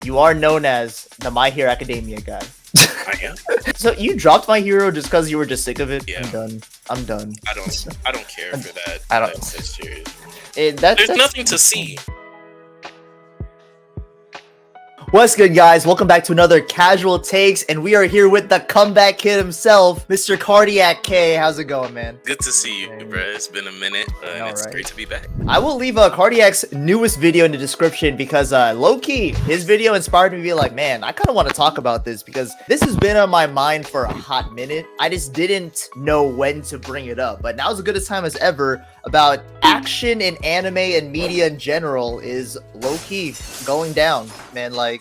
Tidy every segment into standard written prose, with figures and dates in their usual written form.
You are known as the My Hero Academia guy. I am. So you dropped My Hero just because you were just sick of it? Yeah. I'm done. I don't care for that. I don't. That's serious. That's nothing to see. What's good, guys? Welcome back to another Casual Takes, and we are here with the comeback kid himself, Mr. Cardiac K. How's it going, man? Good to see you, bro. It's been a minute, and it's great to be back. I will leave Cardiac's newest video in the description because, low-key, his video inspired me to be like, man, I kind of want to talk about this because this has been on my mind for a hot minute. I just didn't know when to bring it up, but now's as good a time as ever about action in anime and media in general is low-key going down, man. Like,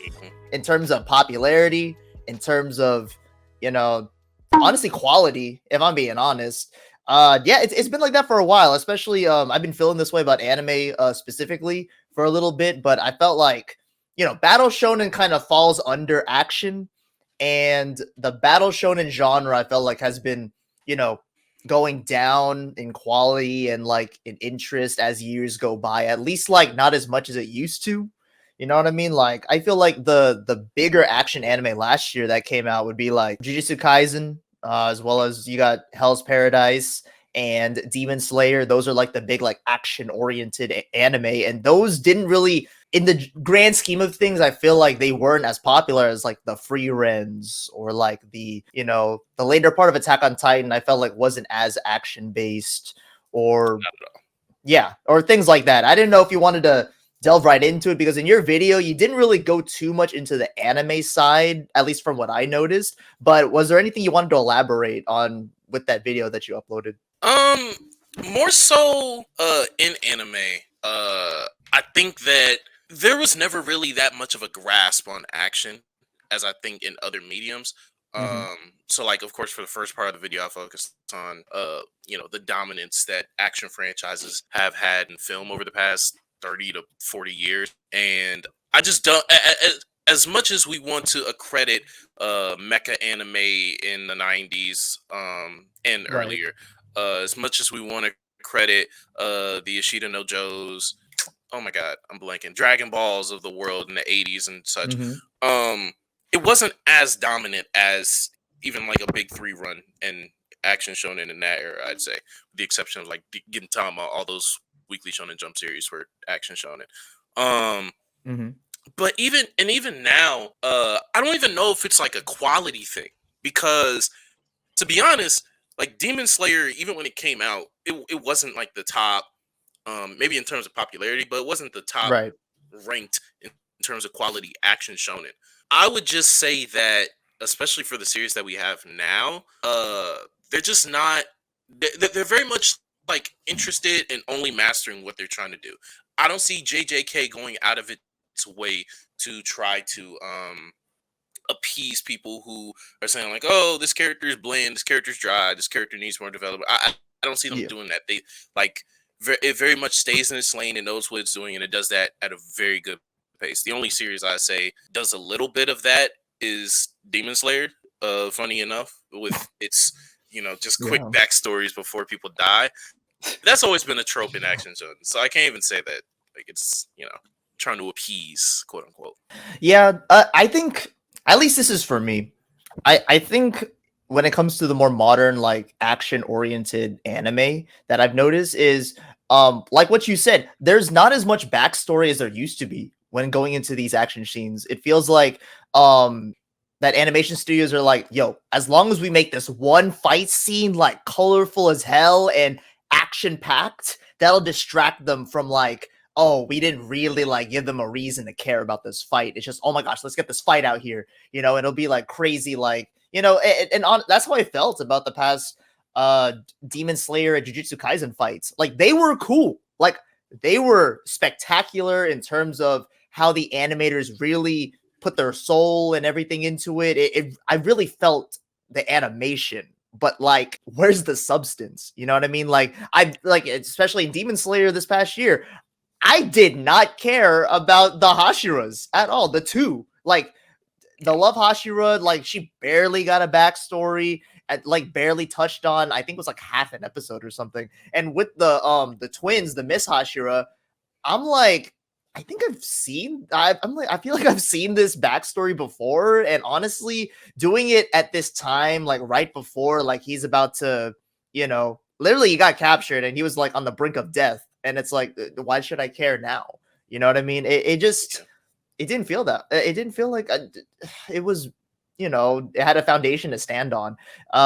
in terms of popularity, in terms of, you know, honestly quality, if I'm being honest. Yeah, it's been like that for a while, especially I've been feeling this way about anime specifically for a little bit, but I felt like, you know, battle shonen kind of falls under action, and the battle shonen genre I felt like has been, you know, going down in quality and like in interest as years go by, at least like not as much as it used to. You know what I mean? Like, I feel like the bigger action anime last year that came out would be like Jujutsu Kaisen, as well as you got Hell's Paradise and Demon Slayer. Those are like the big like action oriented anime, and those didn't really, in the grand scheme of things, I feel like they weren't as popular as like the Free Rens or like the, you know, the later part of Attack on Titan. I felt like wasn't as action based, or yeah, or things like that. I didn't know if you wanted to delve right into it, because in your video you didn't really go too much into the anime side, at least from what I noticed. But was there anything you wanted to elaborate on with that video that you uploaded? More so in anime, I think that there was never really that much of a grasp on action as I think in other mediums. So like, of course, for the first part of the video I focused on you know, the dominance that action franchises have had in film over the past 30 to 40 years. And I just don't, as much as we want to accredit mecha anime in the 90s and earlier, as much as we want to credit the Ishida no Joes, oh my god, I'm blanking, Dragon Balls of the world in the 80s and such, it wasn't as dominant as even like a big 3 run and action shonen in that era, I'd say, with the exception of like Gintama, all those weekly Shonen Jump series for action shonen. But even now, I don't even know if it's like a quality thing, because to be honest, like Demon Slayer, even when it came out, it wasn't like the top, maybe in terms of popularity, but it wasn't the top ranked in terms of quality action shonen. I would just say that, especially for the series that we have now, they're just not, they're very much like interested in only mastering what they're trying to do. I don't see JJK going out of its way to try to appease people who are saying like, oh, this character is bland, this character is dry, this character needs more development. I don't see them doing that. They like, it very much stays in its lane and knows what it's doing, and it does that at a very good pace. The only series I say does a little bit of that is Demon Slayer, funny enough, with its, you know, just quick backstories before people die. That's always been a trope in action shows, so I can't even say that like it's, you know, trying to appease, quote unquote. Yeah, I think, at least this is for me, I think when it comes to the more modern like action oriented anime that I've noticed is like what you said, there's not as much backstory as there used to be when going into these action scenes. It feels like that animation studios are like, yo, as long as we make this one fight scene like colorful as hell and action packed, that'll distract them from like, oh, we didn't really like give them a reason to care about this fight. It's just, oh my gosh, let's get this fight out here, you know. It'll be like crazy, like, you know, that's how I felt about the past Demon Slayer and Jujutsu Kaisen fights. Like, they were cool, like they were spectacular in terms of how the animators really put their soul and everything into it. I really felt the animation, but like, where's the substance? You know what I mean? Like, I like, especially in Demon Slayer this past year, I did not care about the Hashiras at all. The two, like the Love Hashira, like she barely got a backstory, like barely touched on, I think it was like half an episode or something. And with the twins, the Miss Hashira, I'm like, I think I've seen. I'm like, I feel like I've seen this backstory before, and honestly, doing it at this time, like right before, like he's about to, literally he got captured and he was like on the brink of death, and it's like, why should I care now? You know what I mean? It just, Yeah. it didn't feel that. It didn't feel like it was. It had a foundation to stand on.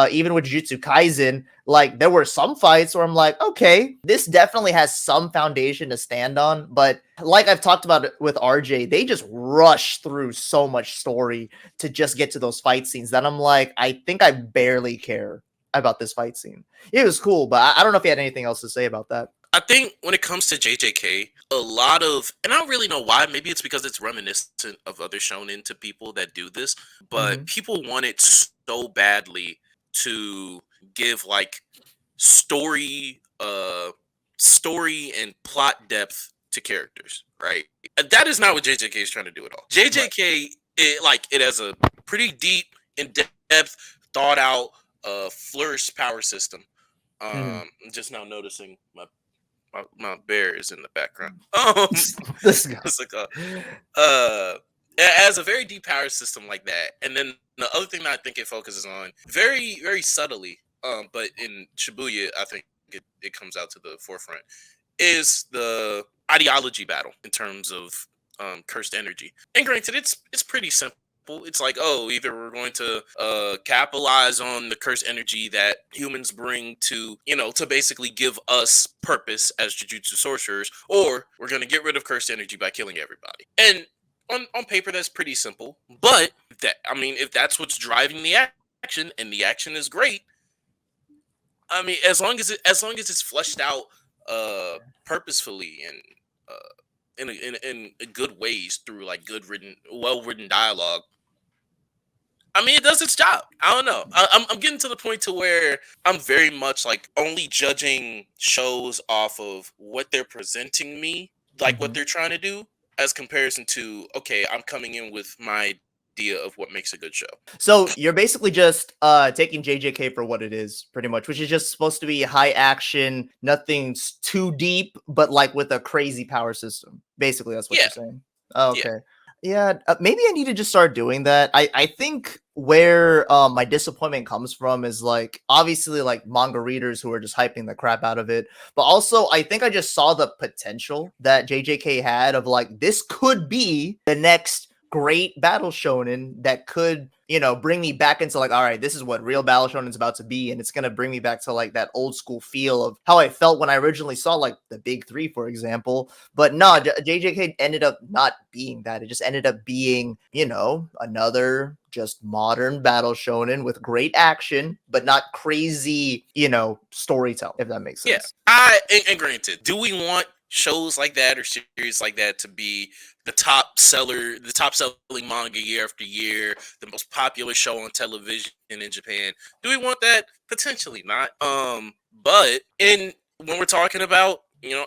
Even with Jujutsu Kaisen, like there were some fights where I'm like, okay, this definitely has some foundation to stand on. But like I've talked about it with RJ, they just rush through so much story to just get to those fight scenes that I'm like, I think I barely care about this fight scene. It was cool, but I don't know if you had anything else to say about that. I think when it comes to JJK, a lot of, and I don't really know why, maybe it's because it's reminiscent of other shonen to people that do this, but Mm-hmm. people want it so badly to give like story, story and plot depth to characters, right? That is not what JJK is trying to do at all. Right. JJK, it has a pretty deep, in depth, thought out, flourished power system. Mm-hmm. I'm just now noticing my bear is in the background. This guy. It's like it has a very deep power system like that. And then the other thing that I think it focuses on very, very subtly, but in Shibuya, I think it comes out to the forefront, is the ideology battle in terms of cursed energy. And granted, it's pretty simple. It's like, oh, either we're going to capitalize on the cursed energy that humans bring to, to basically give us purpose as jujutsu sorcerers, or we're going to get rid of cursed energy by killing everybody. And on paper, that's pretty simple. But if that's what's driving the action, and the action is great, I mean, as long as it's fleshed out purposefully and in good ways through like well written dialogue. I mean, it does its job. I don't know. I'm getting to the point to where I'm very much like only judging shows off of what they're presenting me, like what Mm-hmm. they're trying to do, as comparison to, okay, I'm coming in with my idea of what makes a good show. So you're basically just taking JJK for what it is, pretty much, which is just supposed to be high action, nothing's too deep, but like with a crazy power system. Basically, that's what Yeah, you're saying. Oh, yeah, okay. Yeah, maybe I need to just start doing that. I think where my disappointment comes from is like obviously like manga readers who are just hyping the crap out of it, but also I think I just saw the potential that JJK had of like this could be the next great battle shonen that could, bring me back into like, all right, this is what real battle shonen is about to be. And it's going to bring me back to like that old school feel of how I felt when I originally saw like the big three, for example. But no, JJK ended up not being that. It just ended up being, another just modern battle shonen with great action, but not crazy, storytelling, if that makes yeah. sense. And granted, do we want shows like that or series like that to be the top selling manga year after year, the most popular show on television in Japan? Do we want that? Potentially not. But when we're talking about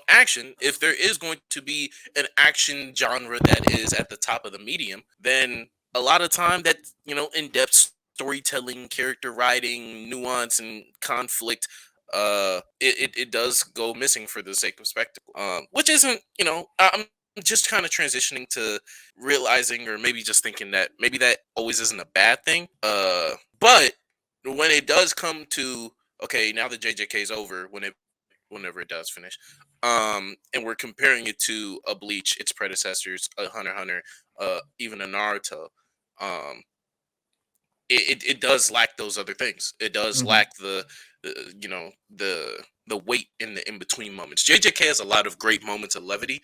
action, if there is going to be an action genre that is at the top of the medium, then a lot of time that in-depth storytelling, character writing, nuance, and conflict, it does go missing for the sake of spectacle, which isn't, I'm just kind of transitioning to realizing, or maybe just thinking that maybe that always isn't a bad thing, but when it does come to, okay, now the JJK is over, whenever it does finish, and we're comparing it to a Bleach, its predecessors, a Hunter x Hunter, even a Naruto, um it does lack those other things. It does Mhm. lack the weight in the in between moments. JJK has a lot of great moments of levity.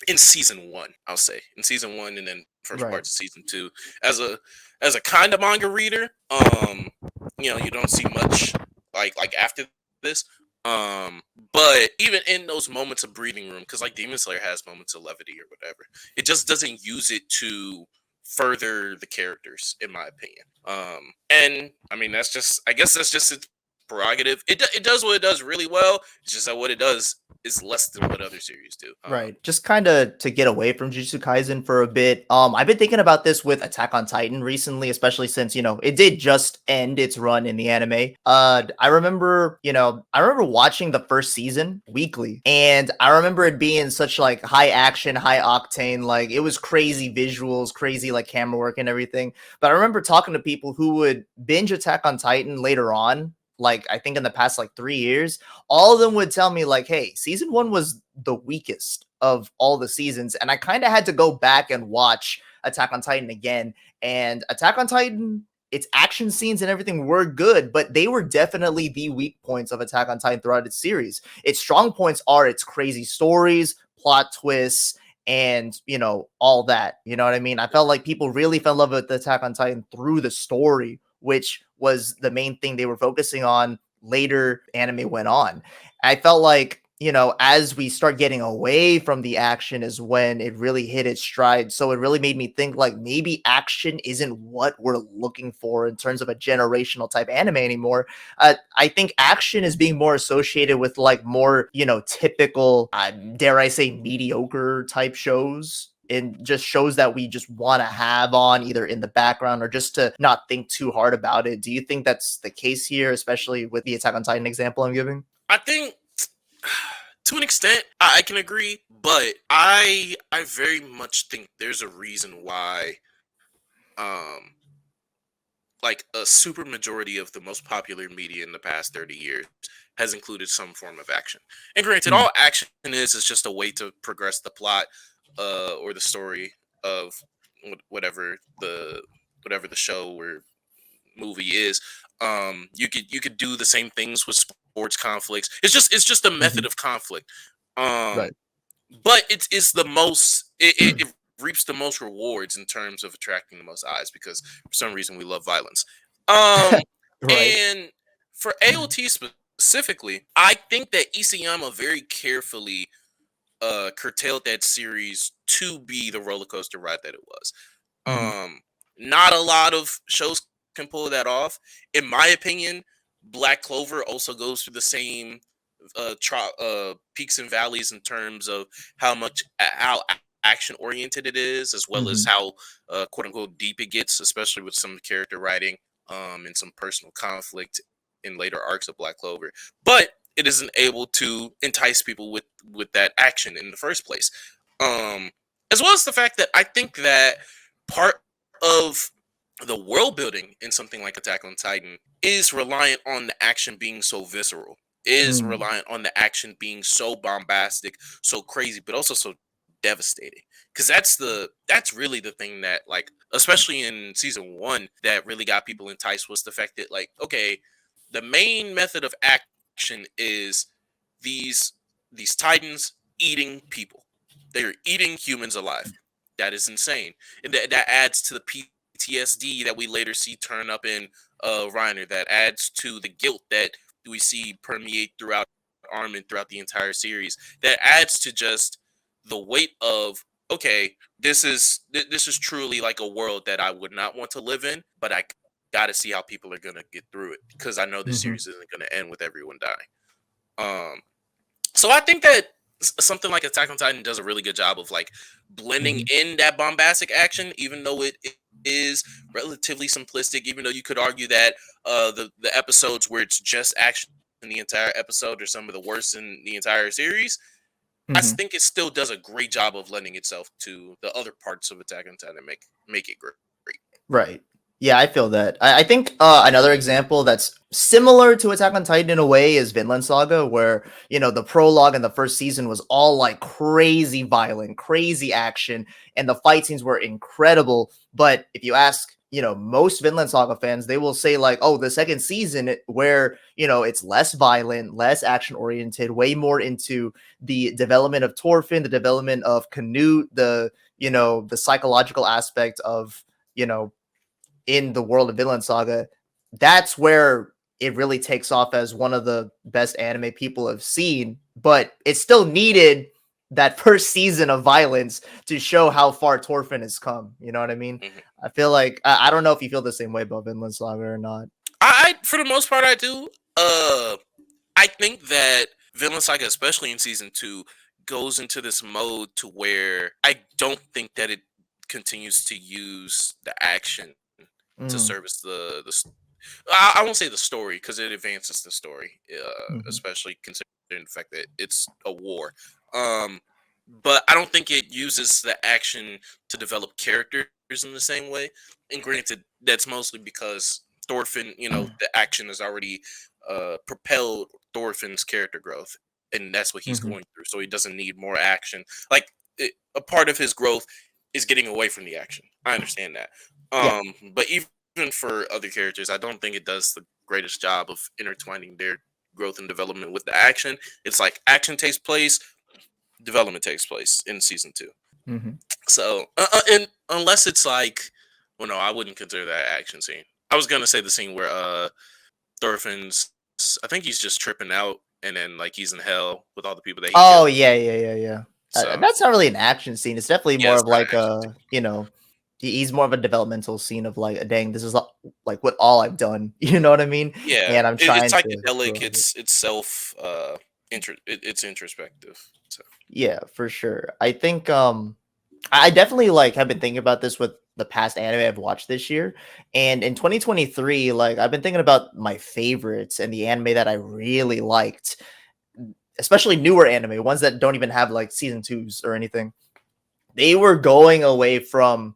In season one, I'll say in season one, and then first Right. parts of season two. As a kind of manga reader, you don't see much like after this. But even in those moments of breathing room, because like Demon Slayer has moments of levity or whatever, it just doesn't use it to further the characters, in my opinion. And I mean, I guess that's just its prerogative. It does what it does really well. It's just that what it does is less than what other series do. Right. Just kind of to get away from Jujutsu Kaisen for a bit. I've been thinking about this with Attack on Titan recently, especially since, it did just end its run in the anime. I remember watching the first season weekly, and I remember it being such like high action, high octane, like it was crazy visuals, crazy like camera work and everything. But I remember talking to people who would binge Attack on Titan later on, like I think in the past like 3 years, all of them would tell me like, hey, season one was the weakest of all the seasons. And I kind of had to go back and watch Attack on Titan again. And Attack on Titan, its action scenes and everything were good, but they were definitely the weak points of Attack on Titan throughout its series. Its strong points are its crazy stories, plot twists, and all that. You know what I mean? I felt like people really fell in love with Attack on Titan through the story, which was the main thing they were focusing on. Later anime went on. I felt like, as we start getting away from the action is when it really hit its stride. So it really made me think like maybe action isn't what we're looking for in terms of a generational type anime anymore. I think action is being more associated with like more, typical, dare I say, mediocre type shows, and just shows that we just want to have on either in the background or just to not think too hard about it. Do you think that's the case here, especially with the Attack on Titan example I'm giving? I think to an extent I can agree, but I very much think there's a reason why um like a super majority of the most popular media in the past 30 years has included some form of action. And granted, Mm, all action is just a way to progress the plot or the story of whatever the show or movie is. You could do the same things with sports conflicts. It's just a method mhm. of conflict. Um, Right. but it's the most it reaps the most rewards in terms of attracting the most eyes because for some reason we love violence. Um, Right. and for AOT specifically, I think that Isayama very carefully curtailed that series to be the roller coaster ride that it was. Mhm, Um, Not a lot of shows can pull that off. In my opinion, Black Clover also goes through the same peaks and valleys in terms of how action oriented it is, as well as mhm, how quote unquote deep it gets, especially with some character writing and some personal conflict in later arcs of Black Clover. But it isn't able to entice people with that action in the first place. Um, as well as the fact that I think that part of the world building in something like Attack on Titan is reliant on the action being so visceral, is mm, reliant on the action being so bombastic, so crazy, but also so devastating. Because that's really the thing that, like, especially in season one, that really got people enticed was the fact that, like, okay, the main method of action is these these titans eating people. They're eating humans alive. That is insane, and that adds to the PTSD that we later see turn up in Reiner. That adds to the guilt that we see permeate throughout Armin throughout the entire series. That adds to just the weight of, okay, this is truly like a world that I would not want to live in, but I got to see how people are gonna get through it because I know this mhm, series isn't gonna end with everyone dying. So I think that something like Attack on Titan does a really good job of like blending mhm, in that bombastic action, even though it is relatively simplistic. Even though you could argue that the episodes where it's just action in the entire episode are some of the worst in the entire series, I mhm. think it still does a great job of lending itself to the other parts of Attack on Titan and make it great. Right. Yeah, I feel that. I think another example that's similar to Attack on Titan in a way is Vinland Saga, where the prologue in the first season was all like crazy violent, crazy action, and the fight scenes were incredible. But if you ask, most Vinland Saga fans, they will say like, oh, the second season where it's less violent, less action oriented, way more into the development of Thorfinn, the development of Canute, the psychological aspect of you know, in the world of Vinland Saga, that's where it really takes off as one of the best anime people have seen. But it still needed that first season of violence to show how far Thorfinn has come. You know what I mean? Mhm. I feel like I don't know if you feel the same way about Vinland Saga or not. For the most part I do. I think that Vinland Saga, especially in season 2, goes into this mode to where I don't think that it continues to use the action to Mm, service I won't say the story because it advances the story, mhm, especially considering the fact that it's a war. Um, but I don't think it uses the action to develop characters in the same way. And granted, that's mostly because Thorfinn, the action has already propelled Thorfinn's character growth, and that's what he's mhm. going through. So he doesn't need more action. Like a part of his growth is getting away from the action. I understand that. Yeah. But even for other characters, I don't think it does the greatest job of intertwining their growth and development with the action. It's like action takes place, development takes place in season 2. Mhm. So, and unless it's like, well, no, I wouldn't consider that action scene. I was gonna say the scene where Thorfinn's, I think he's just tripping out, and then like he's in hell with all the people that he Oh, killed. yeah, yeah, yeah, yeah. So That's not really an action scene. It's definitely yeah, more it's of not an like action. he's more of a developmental scene of like, dang, this is like what all I've done. You know what I mean? Yeah, And I'm it's trying to psychedelic. grow out of it. It's self it's introspective. So Yeah, for sure. I think I definitely like have been thinking about this with the past anime I've watched this year. And in 2023, like I've been thinking about my favorites and the anime that I really liked, especially newer anime, ones that don't even have like season twos or anything. They were going away from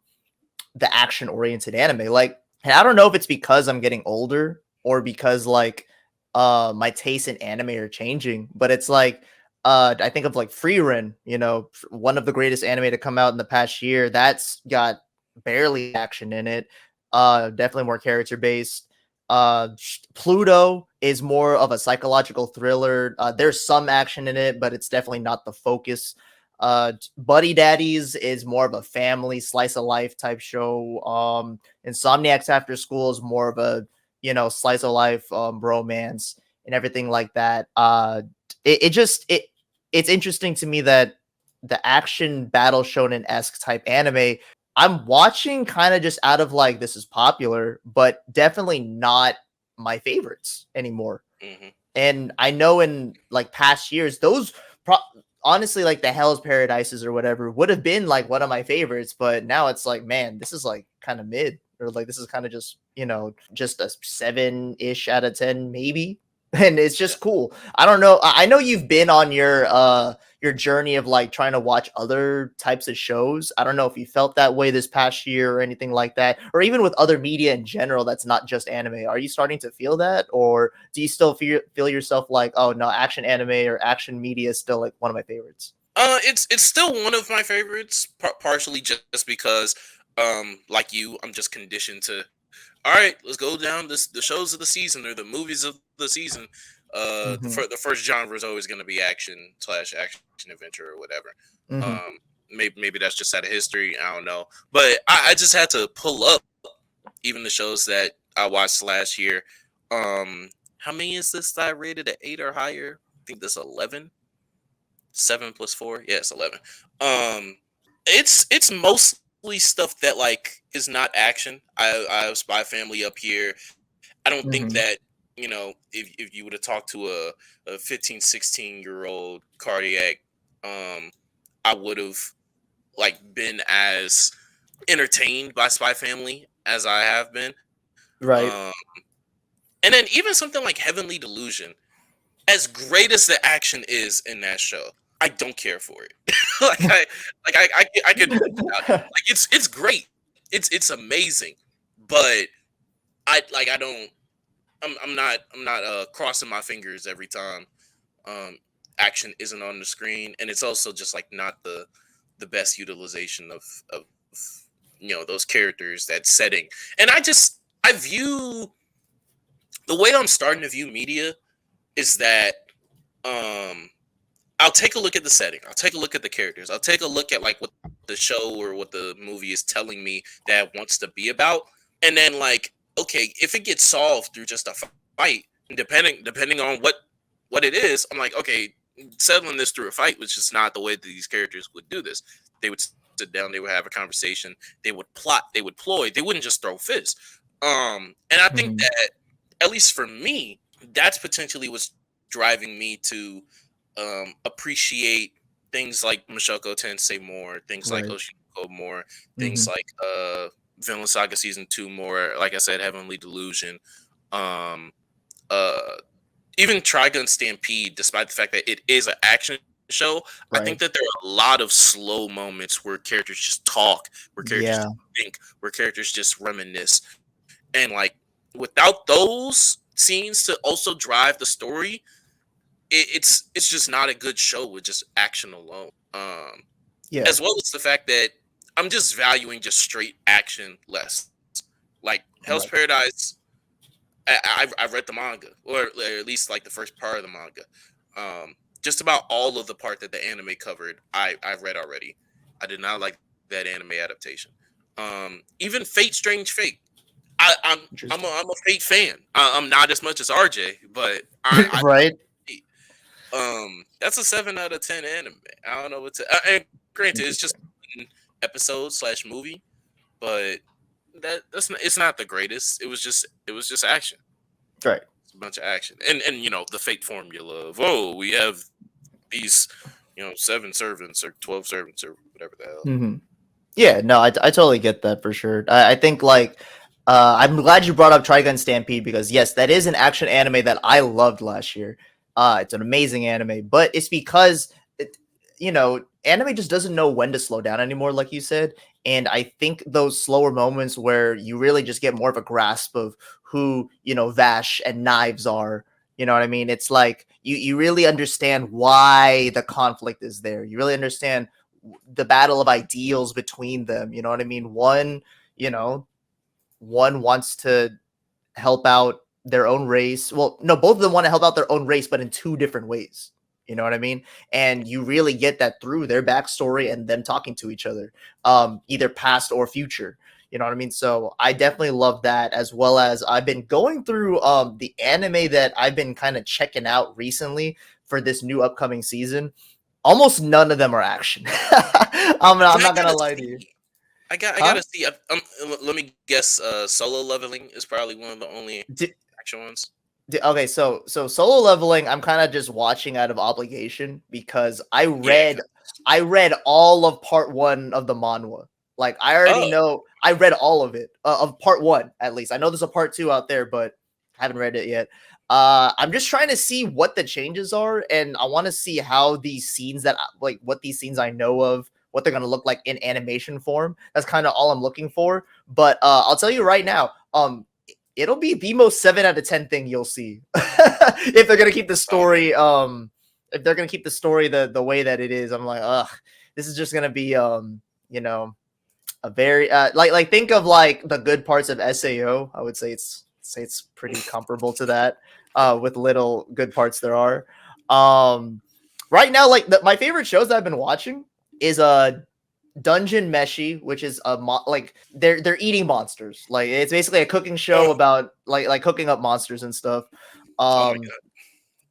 the action oriented anime. Like, and I don't know if it's because I'm getting older or because like my tastes in anime are changing, but it's like I think of like Frieren, one of the greatest anime to come out in the past year. That's got barely action in it. Definitely more character based. Pluto is more of a psychological thriller. There's some action in it, but it's definitely not the focus. Buddy Daddies is more of a family slice of life type show. Insomniacs After School is more of a slice of life romance and everything like that. It's interesting to me that the action battle shonen esque type anime I'm watching kind of just out of like this is popular, but definitely not my favorites anymore. hmm And I know in like past years, those pro- honestly, like the Hell's Paradises or whatever, would have been like one of my favorites. But now it's like, man, this is like kind of mid, or like this is kind of just just a 7-ish out of 10, maybe. And it's yeah. just cool. I don't know. I know you've been on your journey of like trying to watch other types of shows. I don't know if you felt that way this past year or anything like that, or even with other media in general that's not just anime. Are you starting to feel that, or do you still feel yourself like, oh no, action anime or action media is still like one of my favorites? It's still one of my favorites, partially just because, like you, I'm just conditioned to. All right, let's go down the shows of the season or the movies of the season. Hmm. The first genre is always going to be action adventure or whatever. Hmm. Maybe that's just out of history. I don't know, but I just had to pull up even the shows that I watched last year. How many is this that I rated at 8 or higher? I think this 11. 7 plus 4, yeah, it's 11. Um, it's mostly stuff that like is not action. I have Spy Family up here. I don't think Hmm. that if you would have talked to a 15, 16 year old cardiac, um, I would have like been as entertained by Spy Family as I have been. Right. Um, and then even something like Heavenly Delusion, as great as the action is in that show, I don't care for it. I could live without it. Like it's great. It's amazing. But I don't I'm not crossing my fingers every time um action isn't on the screen, and it's also just like not the best utilization of those characters, that setting. And I view the way I'm starting to view media is that um I'll take a look at the setting. I'll take a look at the characters. I'll take a look at like what the show or what the movie is telling me that it wants to be about. And then like, okay, if it gets solved through just a fight, depending on what it is, I'm like, okay, settling this through a fight was just not the way that these characters would do this. They would sit down, they would have a conversation, they would plot, they would ploy, they wouldn't just throw fists. And I think Hmm. that at least for me, that's potentially what's driving me to appreciate things like Mushoku Tensei more, things like Right. Oshinoko more, things Hmm. like Vinland Saga season 2 more. Like I said, Heavenly Delusion. Um, uh, Even Trigun Stampede, despite the fact that it is an action show, I think Right. that there are a lot of slow moments where characters just talk, where characters Yeah. just think, where characters just reminisce, and like without those scenes to also drive the story, it's just not a good show with just action alone. Yeah. As well as the fact that I'm just valuing just straight action less. Like Hell's Right. Paradise, I read the manga, or at least like the first part of the manga. Just about all of the part that the anime covered, I read already. I did not like that anime adaptation. Even Fate Strange Fate. Interesting. I'm a Fate fan. I'm not as much as RJ, but I like Right. Fate. That's a 7 out of 10 anime. I don't know what to. And granted, it's just Interesting. one episode slash movie, but that's not, it's not the greatest. It was just action. Right. It's a bunch of action, and you know the fate formula of, oh, we have these, you know, 7 servants or 12 servants or whatever the hell. Hmm. Yeah, no, I totally get that for sure. I think like I'm glad you brought up Trigun Stampede because yes, that is an action anime that I loved last year. It's an amazing anime, but it's because anime just doesn't know when to slow down anymore, like you said. And I think those slower moments where you really just get more of a grasp of who, Vash and Knives are, you know what I mean? It's like you really understand why the conflict is there. You really understand the battle of ideals between them. You know what I mean? One wants to help out their own race. Well, no, both of them want to help out their own race, but in two different ways. You know what I mean? And you really get that through their backstory and them talking to each other, either past or future. You know what I mean? So I definitely love that, as well as I've been going through the anime that I've been kind of checking out recently for this new upcoming season. Almost none of them are action. I'm But I not gonna gotta lie to you. see. I Huh? gotta see. Let me guess. Solo leveling is probably one of the only action ones. Okay, so solo leveling, I'm kind of just watching out of obligation because I Yeah. read I read all of part one of the manhwa. Like I already Oh, know I read all of it of part one at least. I know there's a part two out there, but haven't read it yet. I'm just trying to see what the changes are, and I want to see how these scenes what these scenes I know of, what they're gonna look like in animation form. That's kind of all I'm looking for. But I'll tell you right now, it'll be the most 7 out of 10 thing you'll see if they're gonna keep the okay. story. If they're gonna keep the story the way that it is, I'm like, ugh, this is just gonna be a very like think of like the good parts of Sao. I would say it's pretty comparable to that, with little good parts there are. Right now, like my favorite shows that I've been watching is Dungeon Meshi, which is like they're eating monsters. Like it's basically a cooking show Oh, about like cooking up monsters and stuff. oh my Um, god.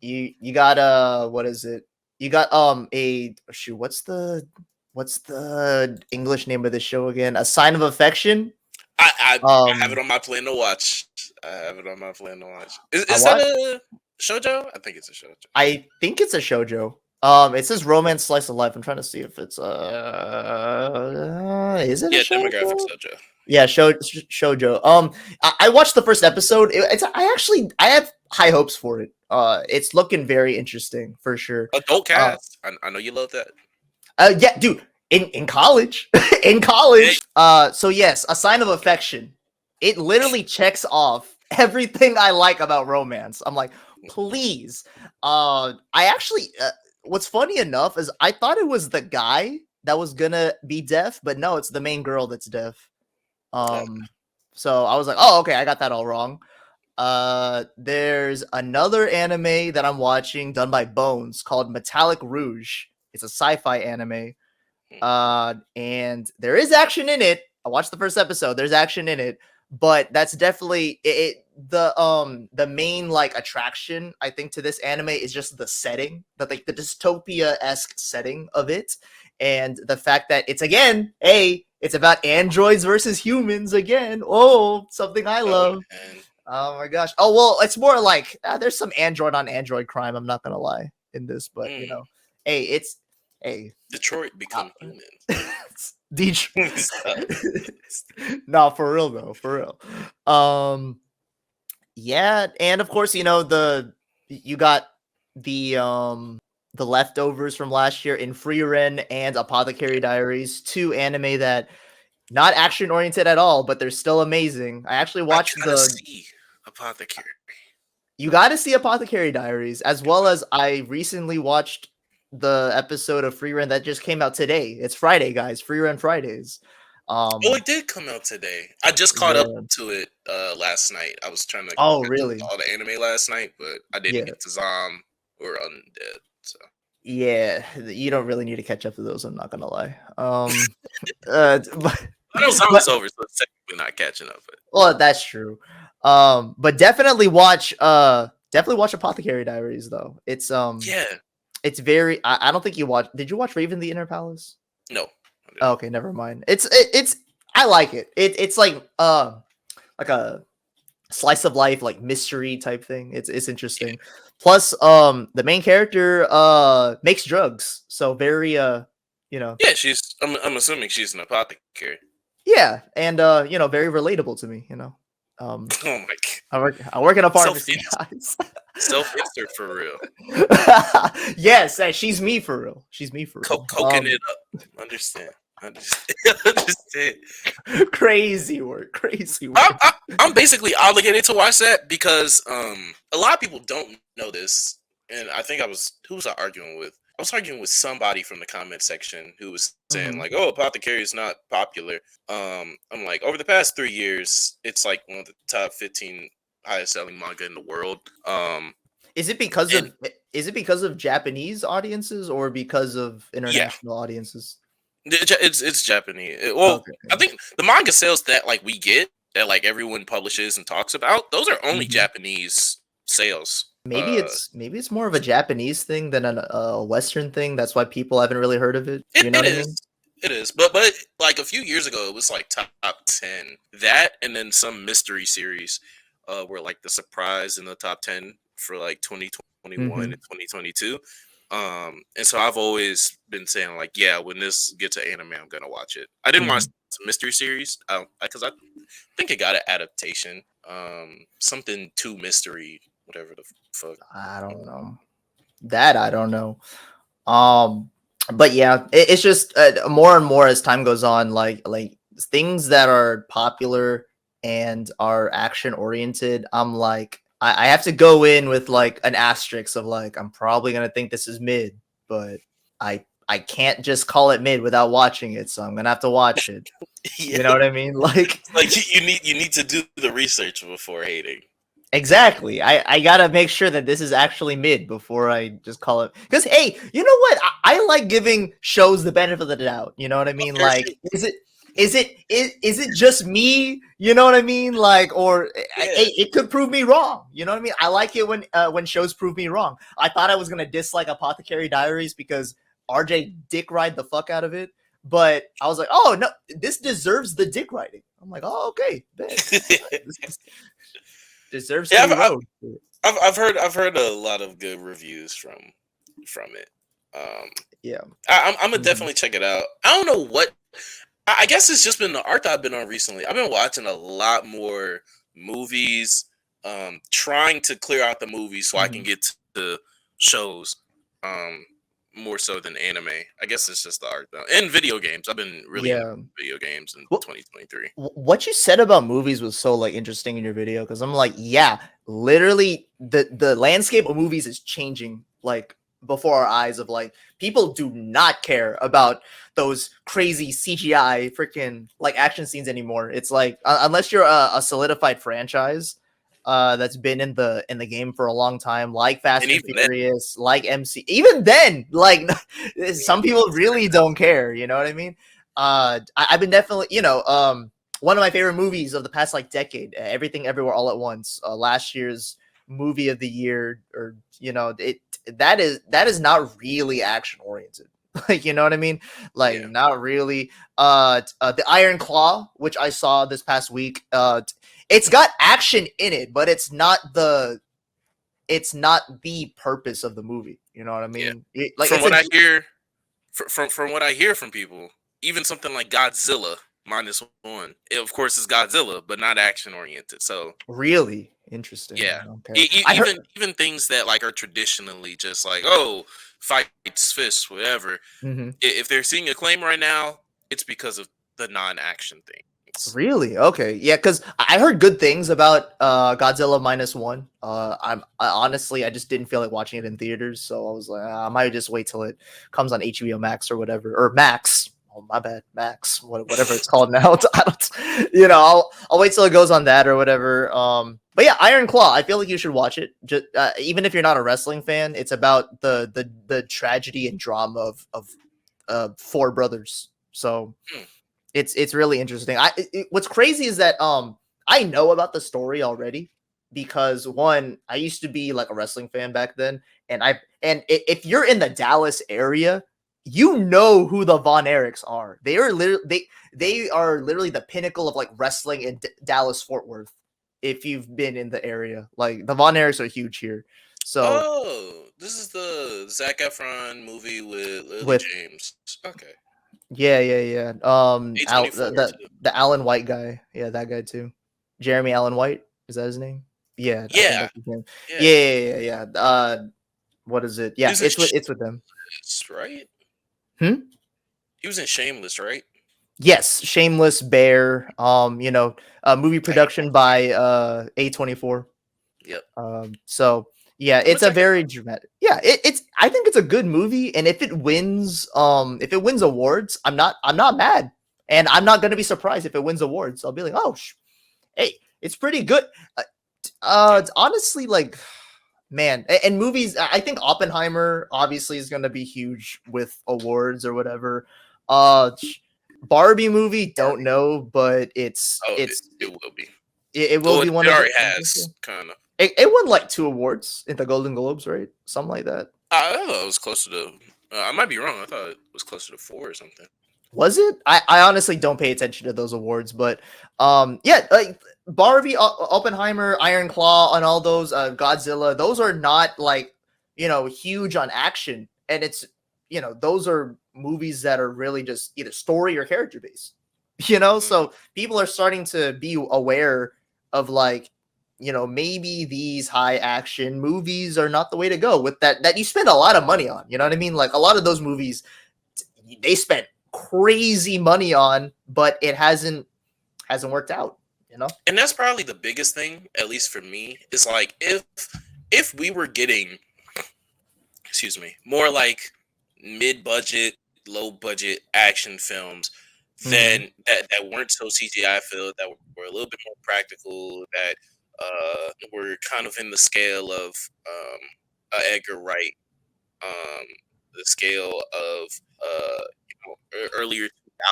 you got what is it? You got a shoot. What's the English name of the show again? A Sign of Affection. I have it Um, on my plan to watch. I have it on my plan to watch. I Is that watched. a shojo? I think it's a shojo. I think it's a shojo. It says romance slice of life. I'm trying to see if it's is it a Yeah, demographic shojo? shojo. Yeah, shoujo. I watched the first episode. I have high hopes for it. It's looking very interesting for sure. Adult Uh, cast. I know you love that. yeah, dude. In college, in Hey, college. So yes, A Sign of Affection. It literally checks off everything I like about romance. I'm like, please. I actually. What's funny enough is I thought it was the guy that was gonna be deaf, but no, it's the main girl that's deaf. uh, So I was like, oh, okay, I got that all wrong. There's another anime that I'm watching done by Bones called Metallic Rouge. It's a sci-fi anime. And there is action in it. I watched the first episode. There's action in it, but that's definitely the main like attraction I think to this anime is just the setting, the dystopia-esque setting of it, and the fact that it's about androids versus humans again. Oh, something I oh love. man. Oh my gosh. Oh well, it's more like there's some android on android crime. I'm not gonna lie. in this, but you Mm. know, hey, it's hey, Detroit become Detroit. Stop. No, for real though, for real. Yeah, and of course, you know, you got the leftovers from last year in Free Ren and Apothecary Diaries, two anime that not action oriented at all, but they're still amazing. I actually I watched gotta see Apothecary. you got to see Apothecary Diaries, as well as I recently watched the episode of Free Run that just came out today. It's Friday, guys. Free Run Fridays. Oh, it did come out today. I just caught up Yeah. to it last night. I was trying to Oh, catch up really? to all the anime last night, but I didn't Yeah. get to Zom or Undead. So Yeah. You don't really need to catch up to those. I'm not gonna lie. But, I know but Zom's over, so it's technically not catching up. But well, that's true. But definitely watch Apothecary Diaries though. yeah, It's very. I don't think you watched. Did you watch Raven the Inner Palace? no. Oh, okay, never mind. It's I like it. It's like a slice of life like mystery type thing. It's interesting. Yeah. Plus, the main character makes drugs, so very you know, Yeah, I'm assuming she's an apothecary. yeah, and you know, very relatable to me. You know, Oh my god. I work in a pharmacy, guys. Self-insert for real. Yes, she's me for real. She's me for real. Coking it up. Understand. Understand. Crazy work. Crazy work. I'm basically obligated to watch that because a lot of people don't know this, and I think who was I arguing with? I was arguing with somebody from the comment section who was saying like, "Oh, Apothecary is not popular." I'm like, over the past 3 years, it's like one of the top 15 highest selling manga in the world. Is it because of Japanese audiences or because of international audiences? It's Japanese. Well, Okay. I think the manga sales that like we get that like everyone publishes and talks about, those are only Japanese sales. Maybe it's more of a Japanese thing than a Western thing. That's why people haven't really heard of it. You know It what I is. mean? It is. But like a few years ago, it was like top 10. That and then some mystery series were like the surprise in the top 10 for like 2021 and 2022. And so I've always been saying like, yeah, when this gets to anime, I'm gonna watch it. I didn't watch the mystery series because I think it got an adaptation, something to mystery, whatever the fuck. I don't know. That I don't know. But yeah, it's just more and more as time goes on, like things that are popular and are action oriented. I'm like, I have to go in with like an asterisk of like, I'm probably gonna think this is mid, but I can't just call it mid without watching it, so I'm gonna have to watch it. Yeah. You know what I mean? Like you need to do the research before hating. exactly. I gotta make sure that this is actually mid before I just call it. Because hey, you know what? I like giving shows the benefit of the doubt. You know what I mean? Like, is it just me? You know what I mean? Like, or it could prove me wrong. You know what I mean? I like it when shows prove me wrong. I thought I was gonna dislike Apothecary Diaries because RJ dick ride the fuck out of it. But I was like, oh no, this deserves the dick riding. I'm like, oh okay, deserves to be road. I've heard a lot of good reviews from it. Yeah, I'm gonna definitely check it out. I don't know what. I guess it's just been the art that I've been on recently. I've been watching a lot more movies, trying to clear out the movies so I can get to shows. More so than anime. I guess it's just the art though. And video games. I've been really into video games in 2023. What you said about movies was so like interesting in your video because I'm like, yeah, literally the landscape of movies is changing like before our eyes. Of like, people do not care about those crazy CGI freaking like action scenes anymore. It's like unless you're a solidified franchise that's been in the game for a long time, like Fast and Furious, like MC. Even then, like some people really don't care. You know what I mean? I've been definitely, you know, one of my favorite movies of the past like decade, Everything Everywhere All at Once, last year's movie of the year, or you know, that is not really action oriented. Like, you know what I mean? Like, not really. The Iron Claw, which I saw this past week, it's got action in it, but it's not the purpose of the movie. You know what I Yeah. mean? Like From it's what a I hear, from what I hear from people, even something like Godzilla -1, it of course is Godzilla, but not action oriented. So really interesting. yeah, Okay, I heard. even things that like are traditionally just like, oh, fights, fists, whatever. Mhm. If they're seeing acclaim right now, it's because of the non-action things. Really? Okay. Yeah, because I heard good things about Godzilla minus one. Honestly, I just didn't feel like watching it in theaters, so I was like, I might just wait till it comes on HBO Max or whatever, or Max. Oh my bad, Max. Whatever it's called now. I don't, I'll wait till it goes on that or whatever. But yeah, Iron Claw. I feel like you should watch it. Just even if you're not a wrestling fan, it's about the tragedy and drama of four brothers. So Hmm. it's really interesting. What's crazy is that I know about the story already because one, I used to be like a wrestling fan back then, and if you're in the Dallas area, you know who the Von Erichs are. They are literally the pinnacle of like wrestling in Dallas Fort Worth. If you've been in the area, like the Von Erichs are huge here. So Oh, this is the Zac Efron movie with Lily with James. Okay, yeah. A24 too. The Alan White guy. Yeah, that guy too. Jeremy Allen White. Is that his name? Yeah, I think Yeah, that's his name. yeah. Yeah. What is it? He Yeah, was in it's with them. Shameless, right? Hmm? He was in Shameless, right? Yes, Shameless Bear. Movie I gotta production watch that. by A24. Yep. So yeah, I'm gonna it's a check it very out. dramatic. Yeah, it's. I think it's a good movie, and if it wins awards, I'm not mad, and I'm not gonna be surprised if it wins awards. I'll be like, oh, hey, it's pretty good. Uh, Yeah. it's honestly, like, man, and movies. I think Oppenheimer obviously is gonna be huge with awards or whatever. Uh, Barbie movie, don't Barbie. know, but Oh, it will be. it will Well, be it one of already the. has, kind of. It won like two awards in the Golden Globes, right? Something like that. I thought it was closer to. I might be wrong. I thought it was closer to 4 or something. Was it? I honestly don't pay attention to those awards, but yeah, like Barbie, Oppenheimer, Iron Claw, and all those Godzilla, those are not like huge on action, and it's those are movies that are really just either story or character based. Mm, So people are starting to be aware of like maybe these high action movies are not the way to go with that you spend a lot of money on. You know what I mean? Like a lot of those movies they spent crazy money on, but it hasn't worked out. and that's probably the biggest thing, at least for me, is like if we were getting, excuse me, more like mid-budget, low-budget action films Mm-hmm. then that weren't so CGI filled, that were a little bit more practical, that were kind of in the scale of Edgar Wright, um, the scale of earlier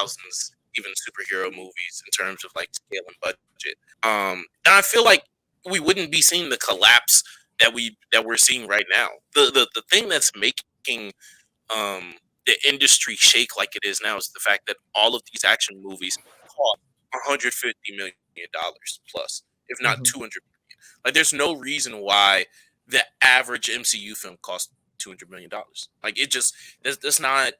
2000s, even superhero movies in terms of like scale and budget. And I feel like we wouldn't be seeing the collapse that we're seeing right now. The thing that's making um, the industry shake like it is now is the fact that all of these action movies cost $150 million plus, if not Mm-hmm. 200 million. Like, there's no reason why the average MCU film costs $200 million. Like, it just that's not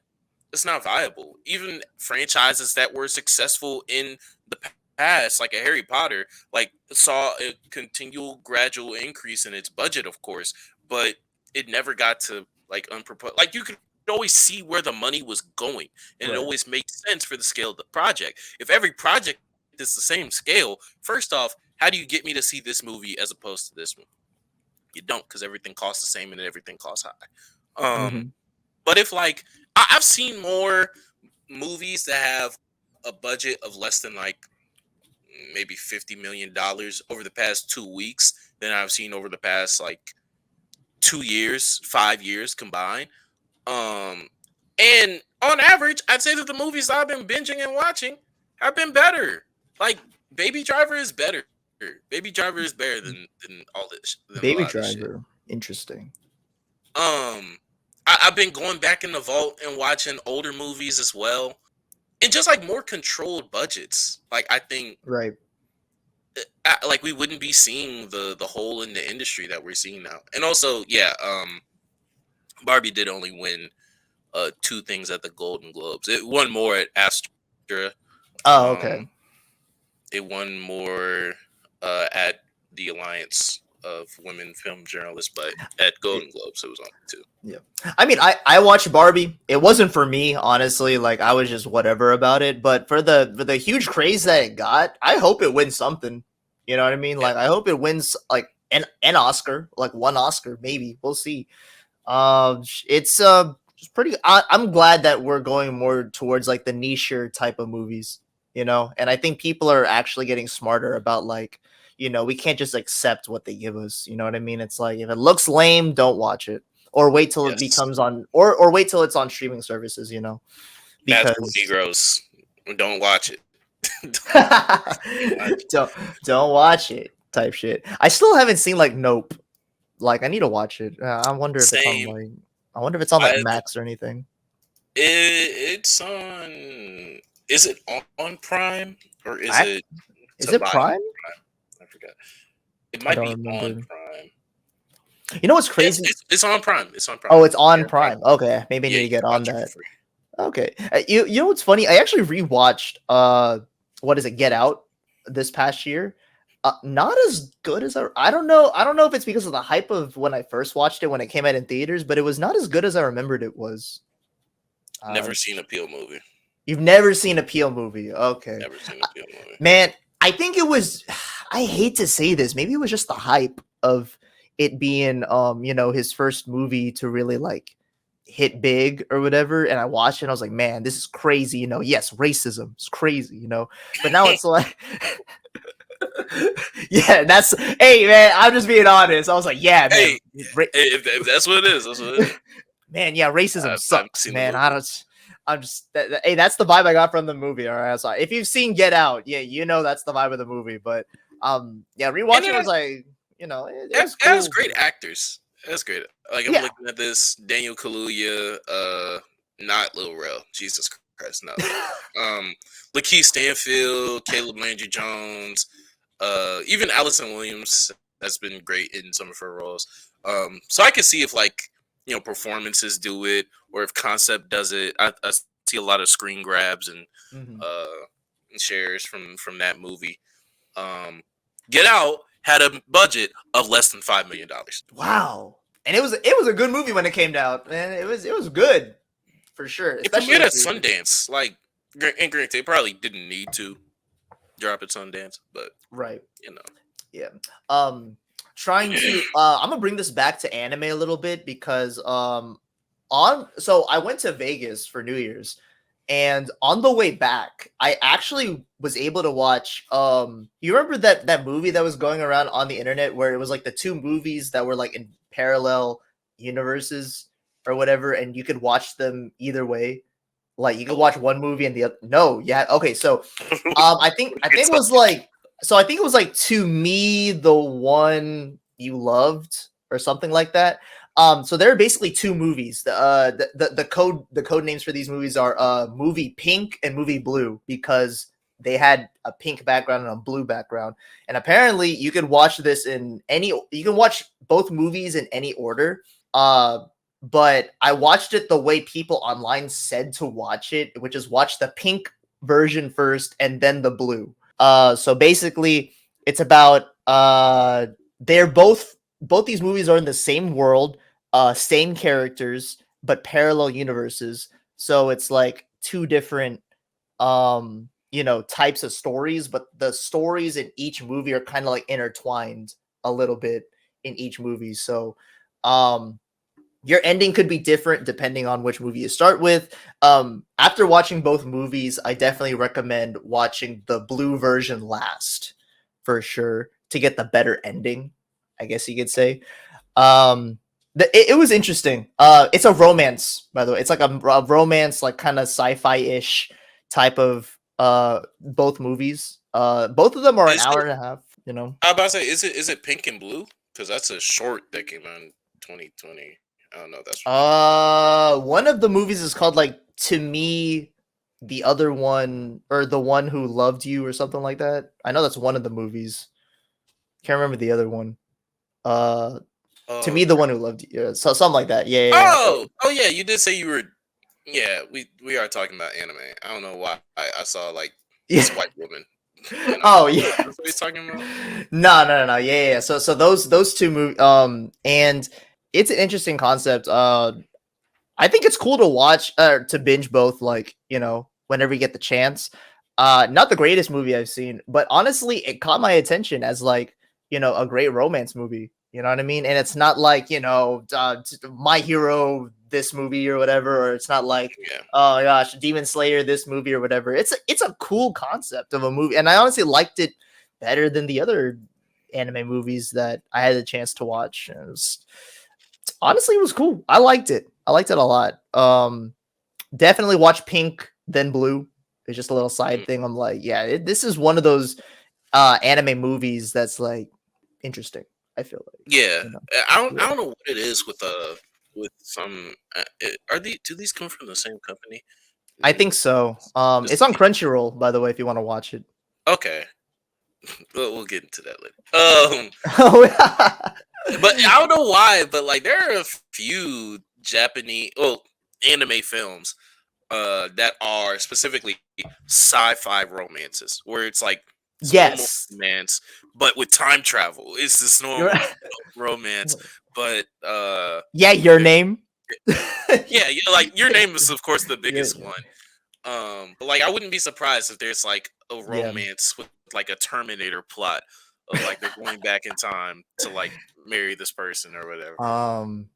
viable. Even franchises that were successful in the past, like a Harry Potter, like saw a continual gradual increase in its budget, of course, but it never got to like unproposed. Like, you could always see where the money was going, and it Right. always makes sense for the scale of the project. If every project is the same scale, first off, how do you get me to see this movie as opposed to this one? You don't, because everything costs the same and everything costs high. Mm-hmm. But if like I've seen more movies that have a budget of less than like maybe $50 million over the past 2 weeks than I've seen over the past like 2 years, 5 years combined. Um, and on average, I'd say that the movies I've been binging and watching have been better. Like, Baby Driver is better. Baby Driver is better than all this than a Baby lot of this shit. Driver. Interesting. Um, I've been going back in the vault and watching older movies as well, and just like more controlled budgets. Like, I think Right. like we wouldn't be seeing the hole in the industry that we're seeing now. And also, yeah, Barbie did only win two things at the Golden Globes. It won more at Astra. Oh, okay. Um, it won more at the Alliance of Women Film Journalists, but at Golden Globes it was only two. Yeah. I mean, I watched Barbie. It wasn't for me, honestly. Like I was just whatever about it. But for the huge craze that it got, I hope it wins something. You know what I mean? Yeah. Like I hope it wins like an Oscar, like one Oscar, maybe. We'll see. It's just pretty. I'm glad that we're going more towards like the niche type of movies. You know, and I think people are actually getting smarter about like, you know, we can't just accept what they give us. You know what I mean? It's like if it looks lame, don't watch it, or wait till it Yes. becomes on, or wait till it's on streaming services. You know, Magical because Negroes. Don't watch it. don't don't watch it type shit. I still haven't seen like Nope. Like I need to watch it. I wonder if it's on Same. like I wonder if it's on like I Max or anything. it's on. Is it on Prime or is I, it is to it buy on Prime? Prime? I forgot. It I might don't be on remember. Prime. You know what's Yes, crazy? it's on Prime. It's on Prime. Oh, it's on Or Prime. Prime. Okay, maybe I Yeah, need to you can get on watch it that. for free. Okay. You know what's funny? I actually rewatched what is it, Get Out this past year. Not as good as I don't know. I don't know if it's because of the hype of when I first watched it when it came out in theaters, but it was not as good as I remembered it was. Uh Never seen a Peel movie. you've never seen a Peel movie. Okay. Never seen a Peel movie. Man, I think it was I hate to say this, maybe it was just the hype of it being you know, his first movie to really like hit big or whatever. And I watched it and I was like, man, this is crazy, you know. Yes, racism is crazy, you know. But now it's like yeah, that's hey man, I'm just being honest. I was like, yeah, man. Hey, if that's what it is, that's what it is. Man, yeah, racism I've sucks, seen the man. movie. I'm just hey, that's the vibe I got from the movie. All right, so if you've seen Get Out, yeah, you know that's the vibe of the movie. But yeah, And rewatching was like, you know, it was it has cool. great actors. That's great. Like I'm Yeah, looking at this Daniel Kaluuya, not Lil Rel. Jesus Christ, no. Lakeith Stanfield, Caleb Landry Jones, even Allison Williams has been great in some of her roles. So I can see if like performances do it, or if concept does it. I see a lot of screen grabs and hmm uh, shares from that movie. Get Out had a budget of less than $5 million. wow. And it was a good movie when it came out, man. It was good for sure, It especially premiered in at theaters. Sundance. Like, and granted, they probably didn't need to drop at Sundance, but Right. you know, Yeah. Trying to I'm gonna bring this back to anime a little bit because on so I went to Vegas for New Year's and on the way back I actually was able to watch you remember that movie that was going around on the internet where it was like the two movies that were like in parallel universes or whatever and you could watch them either way. Like you could watch one movie and the other. No, yeah. Okay, so I think it was like I think it was like To Me the One You Loved or something like that. So there are basically two movies. The code names for these movies are movie Pink and movie Blue because they had a pink background and a blue background. And apparently you can watch this in any you can watch both movies in any order. But I watched it the way people online said to watch it, which is watch the pink version first and then the blue. So basically it's about they're both these movies are in the same world, same characters, but parallel universes. So it's like two different you know, types of stories, but the stories in each movie are kind of like intertwined a little bit in each movie. So um your ending could be different depending on which movie you start with. After watching both movies, I definitely recommend watching the blue version last for sure to get the better ending, I guess you could say. It was interesting. It's a romance, by the way. It's like a romance, like kind of sci-fi-ish type of both movies. Both of them are an is hour it? and a half, you know. I was about to say, is it Pink and Blue? Because that's a short that came out in 2020. I don't know. That's One of the movies is called like To Me, the other one, or The One Who Loved You, or something like that. I know that's one of the movies. Can't remember the other one. Uh, To Oh, me, the one who loved you. So something like that. Yeah, yeah, yeah. oh, yeah. You did say you were. Yeah, we are talking about anime. I don't know why I saw like Yeah. this white woman, and I'm Oh like, yeah. that's what he's talking about. No, no, no, no. Yeah, yeah, yeah. So those two movies. And it's an interesting concept. I think it's cool to watch to binge both, like, whenever you get the chance. Not the greatest movie I've seen, but honestly, it caught my attention as, like, a great romance movie. You know what I mean? And it's not like, My Hero this movie or whatever, or it's not like, Yeah, oh gosh, Demon Slayer this movie or whatever. It's a cool concept of a movie, and I honestly liked it better than the other anime movies that I had the chance to watch. And honestly, it was cool. I liked it. I liked it a lot. Definitely watch Pink then Blue. It's just a little side mm, thing. I'm like, yeah, this is one of those anime movies that's like interesting. I feel like, yeah. you know, I yeah. don't know what it is with some. Are these do these come from the same company? I Mm, think so. this- It's on Crunchyroll, by the way, if you want to watch it. okay, we'll get into that later. Oh, yeah. But I don't know why, but like there are a few Japanese, well, anime films that are specifically sci-fi romances where it's like it's normal Yes. romance but with time travel. It's this You're normal romance, but yeah, Your there- Name. yeah, like Your Name is of course the Yeah. biggest one. But like I wouldn't be surprised if there's like a Yeah. romance with like a Terminator plot of like they're going back in time to like marry this person or whatever.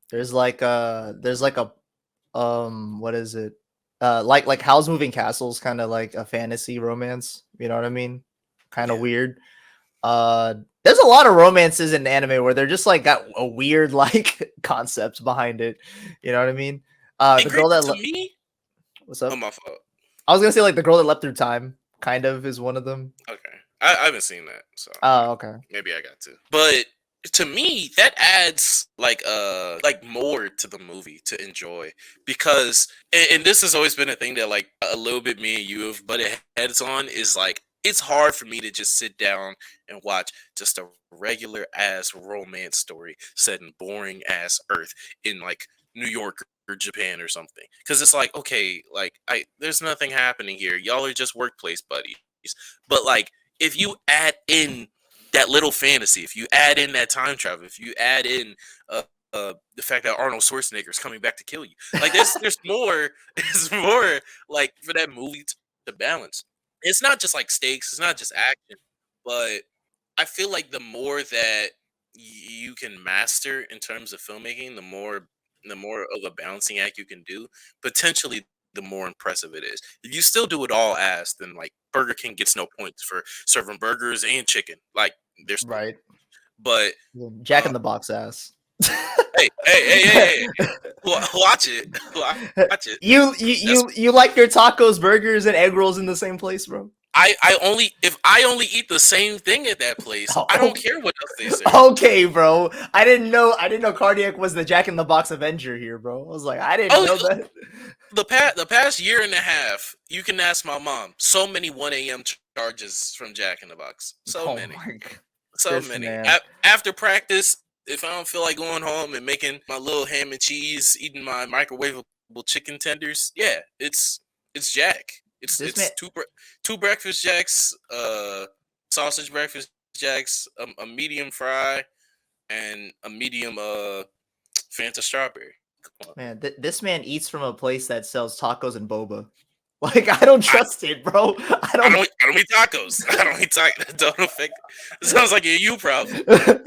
There's like a what is it? Like Howl's Moving Castle's kind of like a fantasy romance. You know what I mean? Kind of Yeah. weird. There's a lot of romances in anime where they're just like got a weird like concepts behind it. You know what I mean? And The girl granted that to me, what's oh up? my fault. I was gonna say like the girl that leapt through time, kind of is one of them. Okay. I haven't seen that, so Oh, okay. maybe I got to. But to me, that adds like more to the movie to enjoy because and this has always been a thing that like a little bit me and you have butted heads on is like it's hard for me to just sit down and watch just a regular ass romance story set in boring ass Earth in like New York or Japan or something. Because it's like, okay, like there's nothing happening here. Y'all are just workplace buddies. But like if you add in that little fantasy, if you add in that time travel, if you add in the fact that Arnold Schwarzenegger is coming back to kill you, like there's more, there's more like for that movie to balance. It's not just like stakes, it's not just action, but I feel like the more that you can master in terms of filmmaking, the more of a balancing act you can do, potentially the more impressive it is. If you still do it all ass, then like Burger King gets no points for serving burgers and chicken. Like they're stupid. Right. But Jack uh, in the Box ass. hey, watch it, watch it. You like your tacos, burgers, and egg rolls in the same place, bro? I only if I only eat the same thing at that place, Oh, I don't okay. care what else they say. Okay, bro. I didn't know Cardiac was the Jack in the Box Avenger here, bro. I was like, I didn't know Oh, that. the past year and a half, you can ask my mom. So many 1 a.m. charges from Jack in the Box. So Oh many. my god. So This many. man. After practice, if I don't feel like going home and making my little ham and cheese, eating my microwavable chicken tenders, yeah, it's Jack. It's This man it's two breakfast jacks, sausage breakfast jacks, a medium fry, and a medium Fanta strawberry. Come on. this man eats from a place that sells tacos and boba. Like, I don't I, trust it, bro. I I don't don't I don't eat tacos. I don't eat tacos. Don't affect. It sounds like a you problem. That's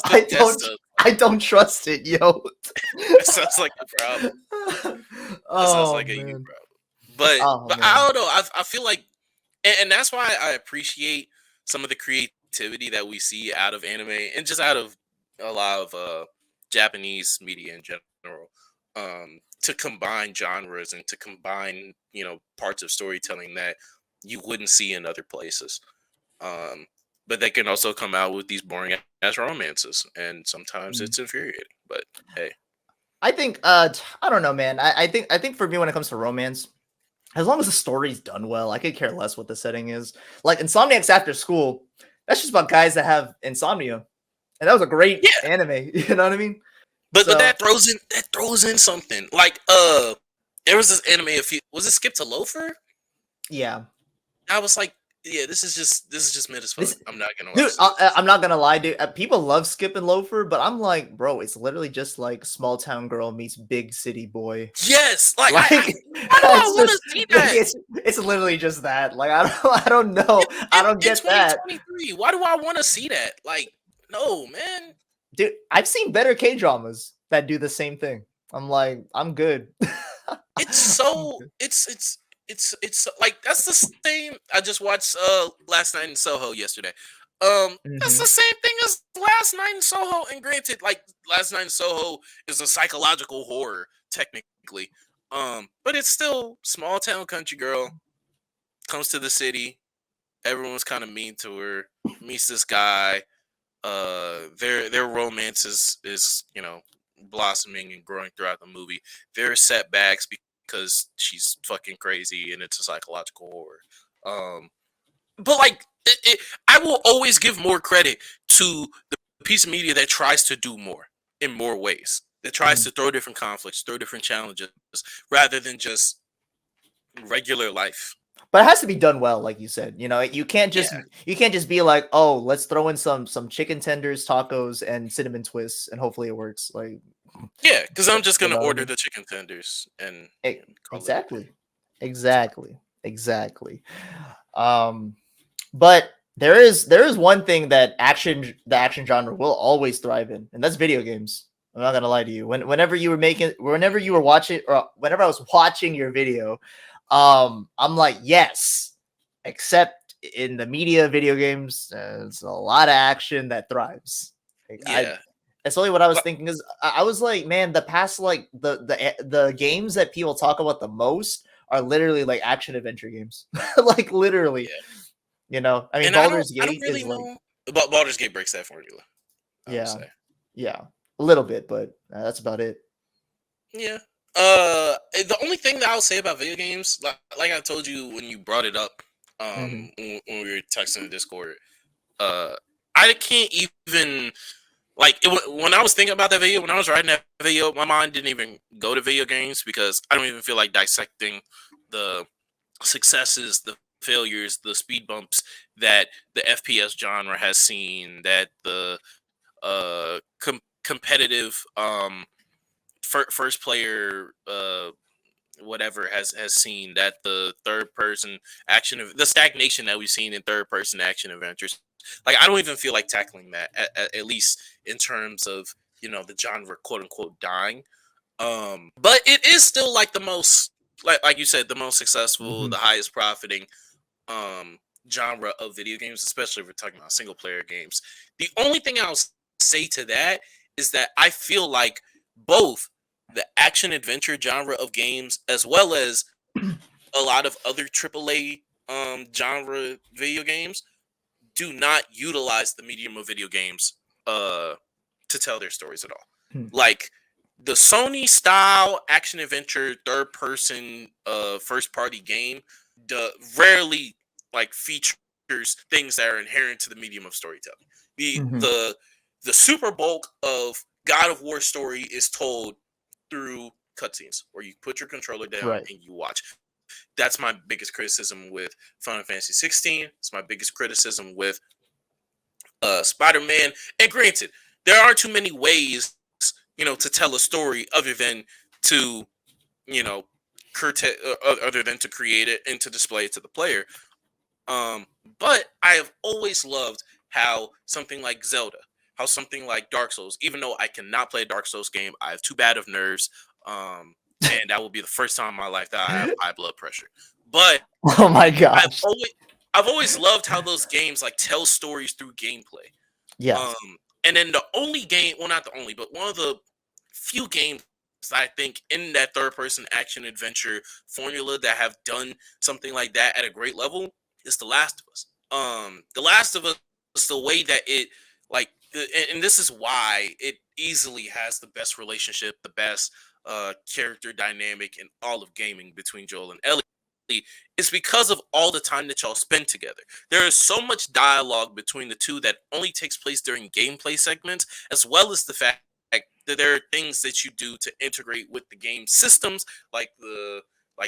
I what that don't sounds. I don't trust it, yo. That sounds like a problem. That sounds Oh like a you man. problem. But Oh but I man. don't know. I feel like, and that's why I appreciate some of the creativity that we see out of anime and just out of a lot of Japanese media in general. To combine genres and to combine parts of storytelling that you wouldn't see in other places. Um, but they can also come out with these boring ass romances, and sometimes Mm. it's infuriating. But hey, I think I don't know, man. I think for me when it comes to romance, as long as the story's done well, I could care less what the setting is. Like Insomniacs After School, that's just about guys that have insomnia. And that was a great yeah, anime. You know what I mean? But So that throws in something. Like there was this anime was it Skip to Loafer? yeah. I was like, yeah, this is just mid as fuck. This I'm not gonna dude, watch this. I'm not gonna lie, dude. People love Skip and Loafer, but I'm like, bro, it's literally just like small town girl meets big city boy. Yes, like Like why do I it's want to just see like that? it's literally just that. Like I don't know. I don't In get that. 2023, why do I want to see that? Like, no, man. Dude, I've seen better K dramas that do the same thing. I'm like, I'm good. It's I'm so good. it's like that's the same. I just watched Last Night in Soho yesterday. That's the Mhm. same thing as Last Night in Soho. And granted, like Last Night in Soho is a psychological horror technically. But it's still small town country girl comes to the city. Everyone's kind of mean to her. Meets this guy. Their romance is blossoming and growing throughout the movie. There are setbacks because she's fucking crazy and it's a psychological horror. But like I will always give more credit to the piece of media that tries to do more in more ways. That tries Mhm. to throw different conflicts, throw different challenges, rather than just regular life. But it has to be done well, like you said. You know, Yeah, you can't just be like, oh, let's throw in some chicken tenders, tacos, and cinnamon twists, and hopefully it works. Like, yeah, because I'm just you gonna know what I order mean? the chicken tenders and call it a day. Exactly, exactly, exactly. Um, but there is one thing that the action genre will always thrive in, and that's video games. I'm not gonna lie to you. Whenever you were watching, or whenever I was watching your video, I'm like, yes, except in the media video games, it's a lot of action that thrives. Like, Yeah, that's only what I was but thinking. Is I was like, man, the past like the games that people talk about the most are literally like action adventure games, like literally. yeah, You know, I mean, and Baldur's I don't Gate really is like, know. But Baldur's Gate breaks that formula. I would yeah, say. yeah, a little bit, but that's about it. Yeah. The only thing that I'll say about video games, like I told you when you brought it up, Hmm. when we were texting in Discord, uh, I can't even like when I was thinking about that video, when I was writing that video, my mind didn't even go to video games because I don't even feel like dissecting the successes, the failures, the speed bumps that the FPS genre has seen, that the competitive first player whatever has seen, that the third person action the stagnation that we've seen in third person action adventures. Like I don't even feel like tackling that at least in terms of the genre quote unquote dying. But it is still like the most, like you said, the most successful, Hmm. the highest profiting um genre of video games, especially if we're talking about single player games. The only thing I'll say to that is that I feel like both the action adventure genre of games as well as a lot of other AAA genre video games do not utilize the medium of video games uh to tell their stories at all. Like the Sony style action adventure third person first party game rarely like features things that are inherent to the medium of storytelling. The Hmm. the the super bulk of God of War story is told through cutscenes where you put your controller down Right. and you watch. That's my biggest criticism with Final Fantasy 16. It's my biggest criticism with Spider-Man. And granted, there aren't too many ways, to tell a story other than to, you know, other than to create it and to display it to the player. Um, but I have always loved how something like Zelda, how something like Dark Souls, even though I cannot play a Dark Souls game, I have too bad of nerves. And that will be the first time in my life that I have high blood pressure. But Oh my I've gosh. always I've always loved how those games like tell stories through gameplay. Yes. And then the only game, well, not the only, but one of the few games I think in that third person action adventure formula that have done something like that at a great level is The Last of Us. The Last of Us, the way that it like, and this is why it easily has the best relationship, the best character dynamic in all of gaming between Joel and Ellie. It's because of all the time that y'all spend together. There is so much dialogue between the two that only takes place during gameplay segments, as well as the fact there are things that you do to integrate with the game systems, like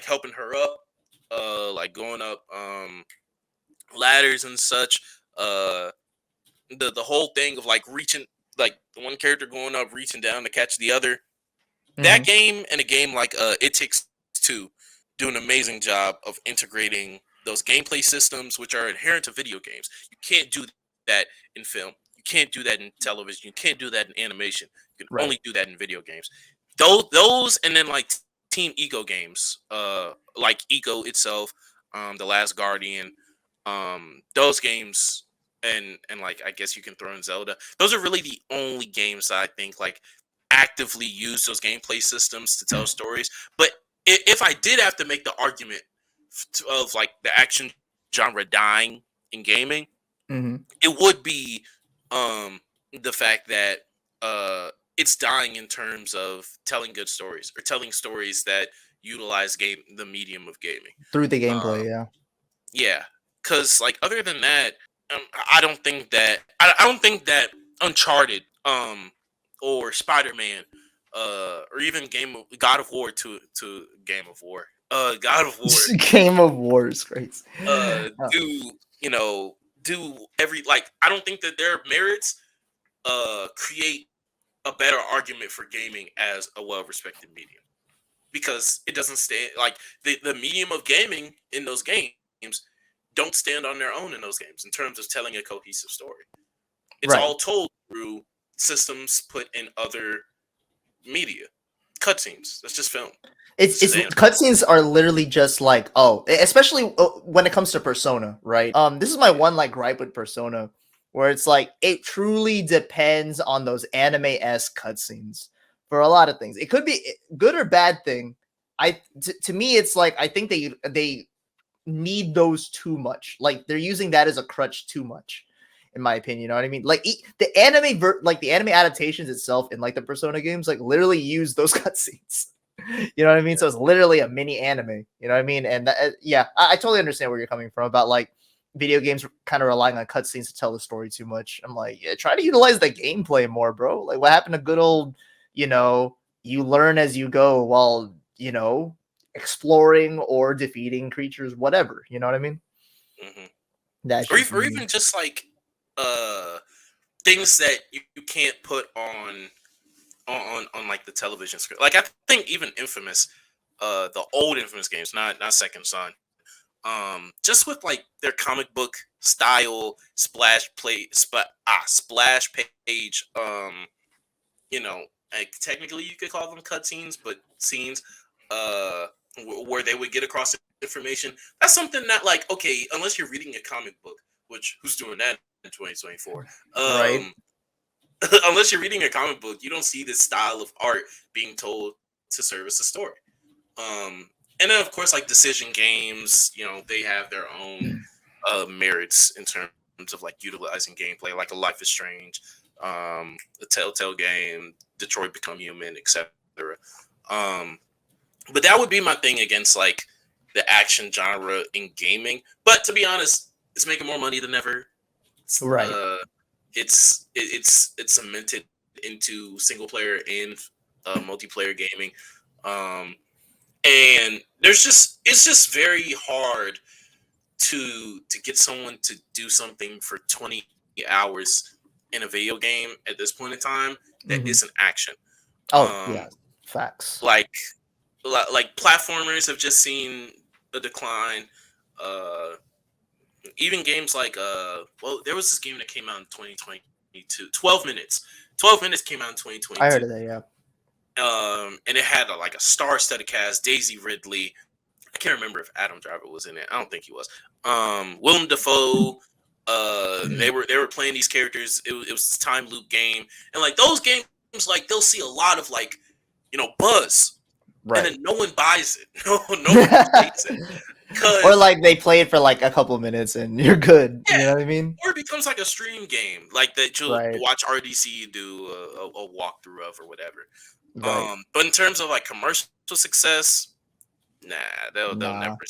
helping her up, like going up ladders and such. Uh, the whole thing of like reaching, like the one character going up, reaching down to catch the other. That Hmm. game and a game like It Takes Two do an amazing job of integrating those gameplay systems, which are inherent to video games. You can't do that in film. You can't do that in television. You can't do that in animation. You can Right. only do that in video games. Those, and then like Team Eco games, like Eco itself, The Last Guardian, those games, and like I guess you can throw in Zelda. Those are really the only games that I think like actively use those gameplay systems to tell stories. But if I did have to make the argument of like the action genre dying in gaming, Hmm. it would be um the fact that it's dying in terms of telling good stories, or telling stories that utilize the medium of gaming. Through the Uh, gameplay, yeah. yeah, because like other than that, I don't think that Uncharted, or Spider-Man, or even God of War to Game of War, God of War, Game of War is crazy. do do every, like, I don't think that their merits create a better argument for gaming as a well-respected medium, because it doesn't stand like the medium of gaming in those games don't stand on their own in those games in terms of telling a cohesive story. It's Right. all told through systems put in other media. Cutscenes. That's just film. It's It's just anime. cutscenes are literally just like, especially when it comes to Persona, right? This is my one like gripe with Persona, where it's like it truly depends on those anime-esque cutscenes for a lot of things. It could be good or bad thing. To me, it's like I think they need those too much. Like they're using that as a crutch too much, in my opinion. You know what I mean? Like the like the anime adaptations itself in like the Persona games, like literally use those cutscenes. You know what I mean? So it's literally a mini anime. You know what I mean? And yeah, I totally understand where you're coming from about like video games kind of relying on cutscenes to tell the story too much. I'm like, yeah, try to utilize the gameplay more, bro. Like, what happened to good old, you learn as you go while exploring or defeating creatures, whatever. You know what I mean? Hmm. That's Or, just or me. even just like uh things that you can't put on like the television screen. Like I think even Infamous, the old Infamous games, not Second Son, just with like their comic book style splash page, you know, like technically you could call them cutscenes, but scenes, uh, where they would get across information. That's something that, like, okay, unless you're reading a comic book, which who's doing that in 2024? Right. Um, unless you're reading a comic book, you don't see this style of art being told to service a story. And then of course, like decision games, they have their own merits in terms of like utilizing gameplay, like a Life is Strange, the Telltale game, Detroit Become Human, etc. Um, but that would be my thing against like the action genre in gaming. But to be honest, it's making more money than ever. It's, Right. it's cemented into single player and multiplayer gaming. Um, and it's just very hard to get someone to do something for 20 hours in a video game at this point in time that Hmm. isn't action. Oh Um, yeah, facts. like like platformers have just seen a decline. Uh, Even games like well, there was this game that came out in 2022, 12 minutes. 12 minutes came out in I heard 2022. of that. Yeah. And it had like a star-studded cast: Daisy Ridley. I can't remember if Adam Driver was in it. I don't think he was. Willem Dafoe. They were playing these characters. It was this time loop game, and like those games, like they'll see a lot of like buzz, and Right. then no one buys it. No one plays it Or because like they play it for like a couple minutes and you're good. yeah, You know what I mean? or it becomes like a stream game, like that you'll Right. watch RDC do a walkthrough of or whatever. Right. But in terms of like commercial success, nah, Nah. they'll never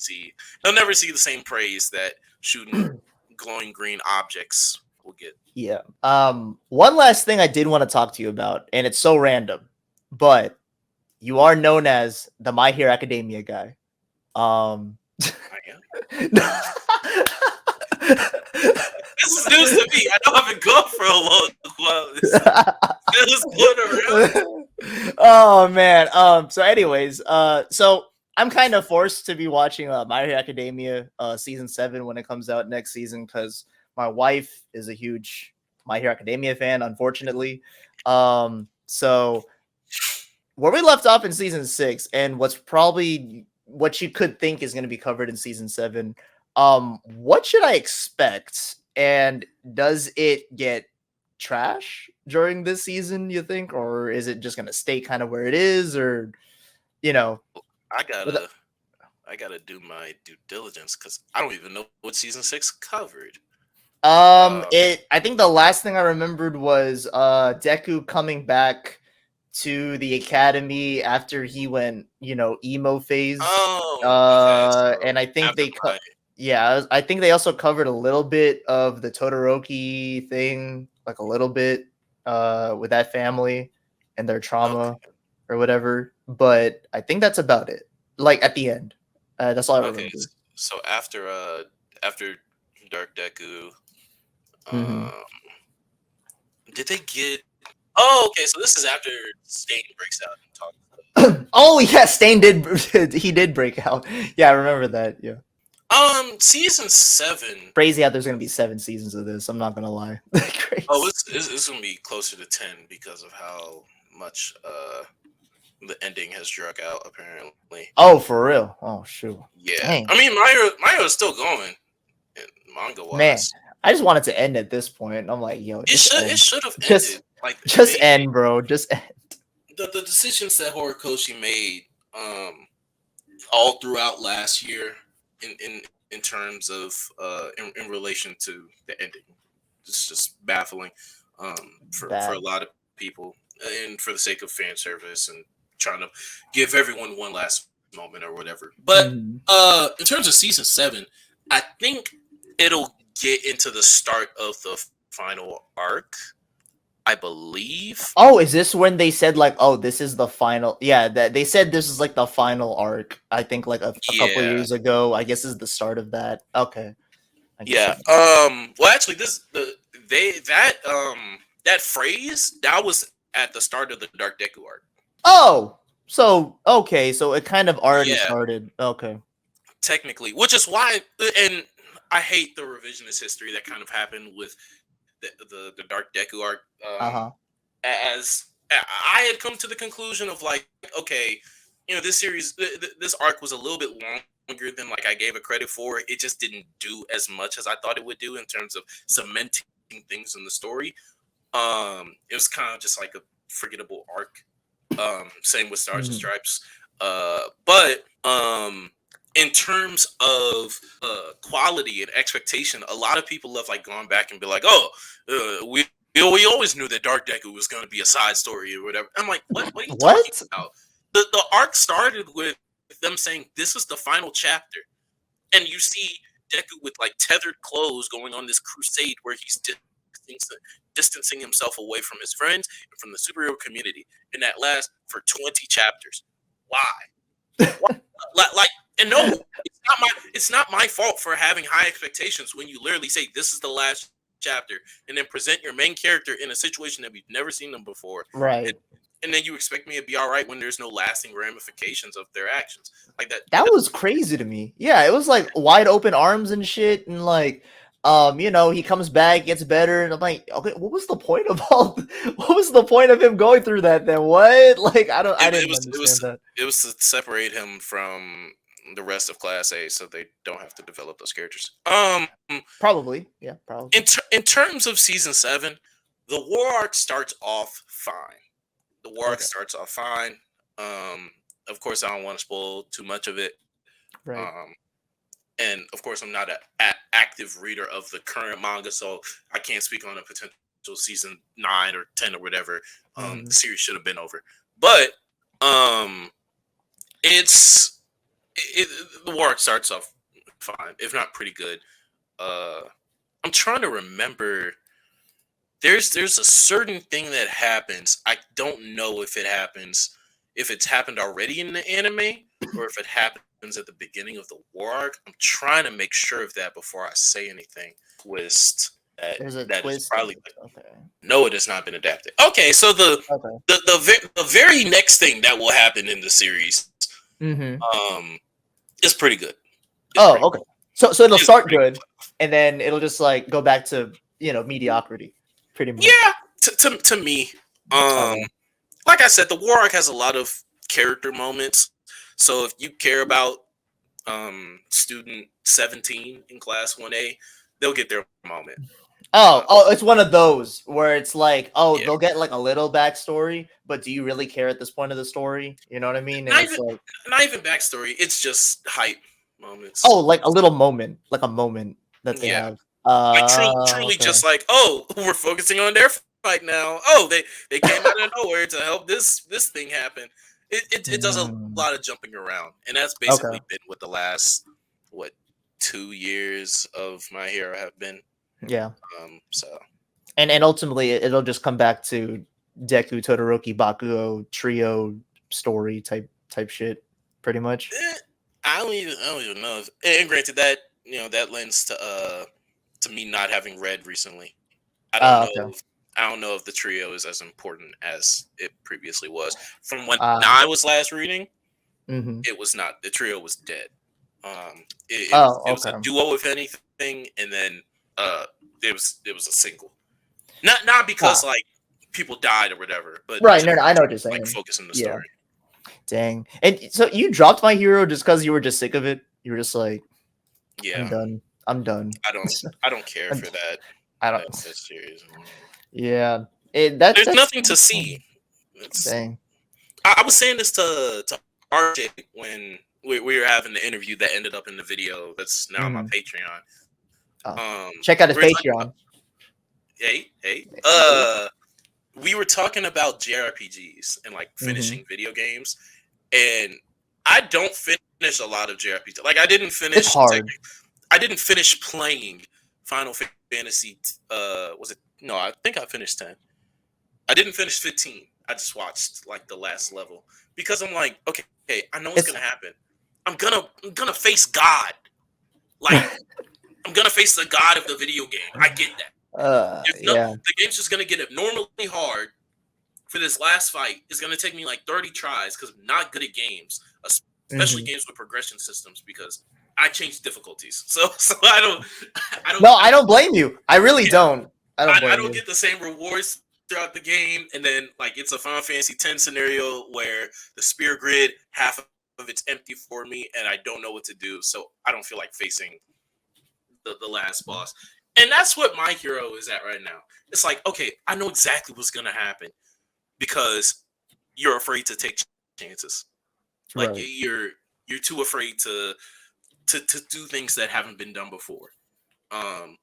see the same praise that shooting glowing green objects we'll get. Yeah. One last thing I did want to talk to you about, and it's so random, but you are known as the My Hero Academia guy. I am. This is news to me. I know I've been gone for a long while. It's going around. Oh man. So anyways, so I'm kind of forced to be watching My Hero Academia season 7 when it comes out next season because my wife is a huge My Hero Academia fan, unfortunately. So where we left off in season 6 and what's probably what you could think is going to be covered in season 7, what should I expect, and does it get trash during this season, you think, or is it just going to stay kind of where it is, or you know I with- gotta do my due diligence because I don't even know what season 6 covered. I think the last thing I remembered was Deku coming back to the academy after he went, emo phase. Oh, okay. So And I think after my I think they also covered a little bit of the Todoroki thing, like a little bit, with that family and their trauma okay, or whatever. But I think that's about it. Like at the end, that's all I okay. remember. So after Dark Deku, Mhm. um, did they get? Oh, okay. So this is after Stain breaks out and talks. Oh yeah, Stain did he did break out. Yeah, I remember that. Yeah. Season 7. Crazy how there's gonna be 7 seasons of this. I'm not gonna lie. Crazy. Oh, it's gonna be closer to 10 because of how much the ending has drug out. Apparently, Oh, for real? Oh shoot. yeah. Dang. I mean, Mario is still going, manga Man, wise. I just wanted to end at this point. I'm like, yo, It should have Just- ended. Like just they- end, bro. Just end. the decisions that Horikoshi made all throughout last year in terms of in relation to the ending. It's just baffling for Bad. a lot of people, and for the sake of fan service and trying to give everyone one last moment or whatever. But Mhm. in terms of season 7, I think it'll get into the start of the final arc, I believe. Oh, is this when they said like, oh, this is the final? Yeah, that they said this is like the final arc. I think like a couple Yeah. years ago. I guess is the start of that. Okay. I guess Yeah. that- Well, actually, that phrase that was at the start of the Dark Deku arc. Oh, so okay, so it kind of already Yeah. started. Okay. Technically, which is why, and I hate the revisionist history that kind of happened with the Dark Deku arc. Uh-huh. As I had come to the conclusion of like, okay, this series, this arc was a little bit longer than like I gave it credit for. It just didn't do as much as I thought it would do in terms of cementing things in the story. It was kind of just like a forgettable arc. Same with Stars and Mhm. Stripes. But in terms of quality and expectation, a lot of people have like gone back and be like, "Oh, we always knew that Dark Deku was going to be a side story or whatever." I'm like, "What? What are you What? talking about?" The arc started with them saying this is the final chapter, and you see Deku with like tethered clothes going on this crusade where he's distancing himself away from his friends and from the superhero community, and that lasts for 20 chapters. Why? Like, and no, it's not my fault for having high expectations when you literally say this is the last chapter and then present your main character in a situation that we've never seen them before, Right. and then you expect me to be all right when there's no lasting ramifications of their actions like that. That was crazy to me. Yeah, it was like wide open arms and shit, and like, he comes back, gets better, and I'm like, okay, what was the point of what was the point of him going through that then? What? Like, I didn't understand that. It was to separate him from the rest of Class A, so they don't have to develop those characters. Probably, yeah, probably. In terms of season 7, the war arc starts off fine. The war arc Okay. starts off fine. Of course, I don't want to spoil too much of it. Right. And of course, I'm not an active reader of the current manga, so I can't speak on a potential season 9 or 10 or whatever. The series should have been over, but the war arc starts off fine, if not pretty good. I'm trying to remember there's a certain thing that happens. I don't know if it's happened already in the anime or if it happens at the beginning of the war arc. I'm trying to make sure of that before I say anything. Twist There's a that is twist. probably Okay. no, it has not been adapted. Okay, so Okay. the very next thing that will happen in the series Mm-hmm. is pretty good. Oh, okay. So it'll It's start pretty good, and then it'll just like go back to mediocrity, pretty much. Yeah, to me, um, Okay. like I said, the war arc has a lot of character moments. So if you care about student 17 in class 1A, they'll get their moment. Oh, it's one of those where it's like, oh, Yeah, they'll get like a little backstory, but do you really care at this point of the story? You know what I mean? And not it's even like, not even backstory. It's just hype moments. oh, like a little moment, like a moment that they Yeah, have. like truly Okay. just like, oh, we're focusing on their fight now. Oh, they came out of nowhere to help this thing happen. It does a Mm, lot of jumping around, and that's okay. basically been what the last what 2 years of My Hero have been. Yeah. So And ultimately it'll just come back to Deku Todoroki Bakugo trio story type shit, pretty much. I don't even know. And granted that that lends to me not having read recently. I don't know. Okay. I don't know if the trio is as important as it previously was. From when Uh, I was last reading, mhm. it was not. The trio was dead. Oh, It was a okay. duo, if anything, and then uh, it was a single. Not because Ah, like people died or whatever, but right. just No, no, I know what you're like saying. focus on the Yeah. story. Dang. And so you dropped My Hero just because you were just sick of it? You were just like, I'm Yeah, done. I'm done. I don't I don't care I'm- for that I that don't. series. Yeah. That's There's that's nothing to see. It's dang. I was saying this to RJ when we were having the interview that ended up in the video that's now on my Hmm. Patreon. Oh. Check out his We were talking about Patreon. hey Hey. we were talking about JRPGs and like Hmm. finishing video games, and I don't finish a lot of JRPGs. Like It's hard. I didn't finish playing Final Fantasy. Was it? No, I think I finished 10. I didn't finish 15. I just watched like the last level because I'm like, okay, I know what's It's gonna happen. I'm gonna face God. Like I'm gonna face the God of the video game. I get that. There's no yeah. the game's just gonna get abnormally hard for this last fight. It's gonna take me like 30 tries because I'm not good at games, especially Hmm. games with progression systems because I change difficulties. So No, I I don't don't blame you. I really yeah don't. I don't I blame don't you. get the same rewards throughout the game, and then like it's a Final Fantasy 10 scenario where the spear grid half of it's empty for me, and I don't know what to do, so I don't feel like facing the last boss. And that's what my hero is at right now. It's like, okay, I know exactly what's gonna happen because you're afraid to take chances. Like Right. you're too afraid to do things that haven't been done before. Um,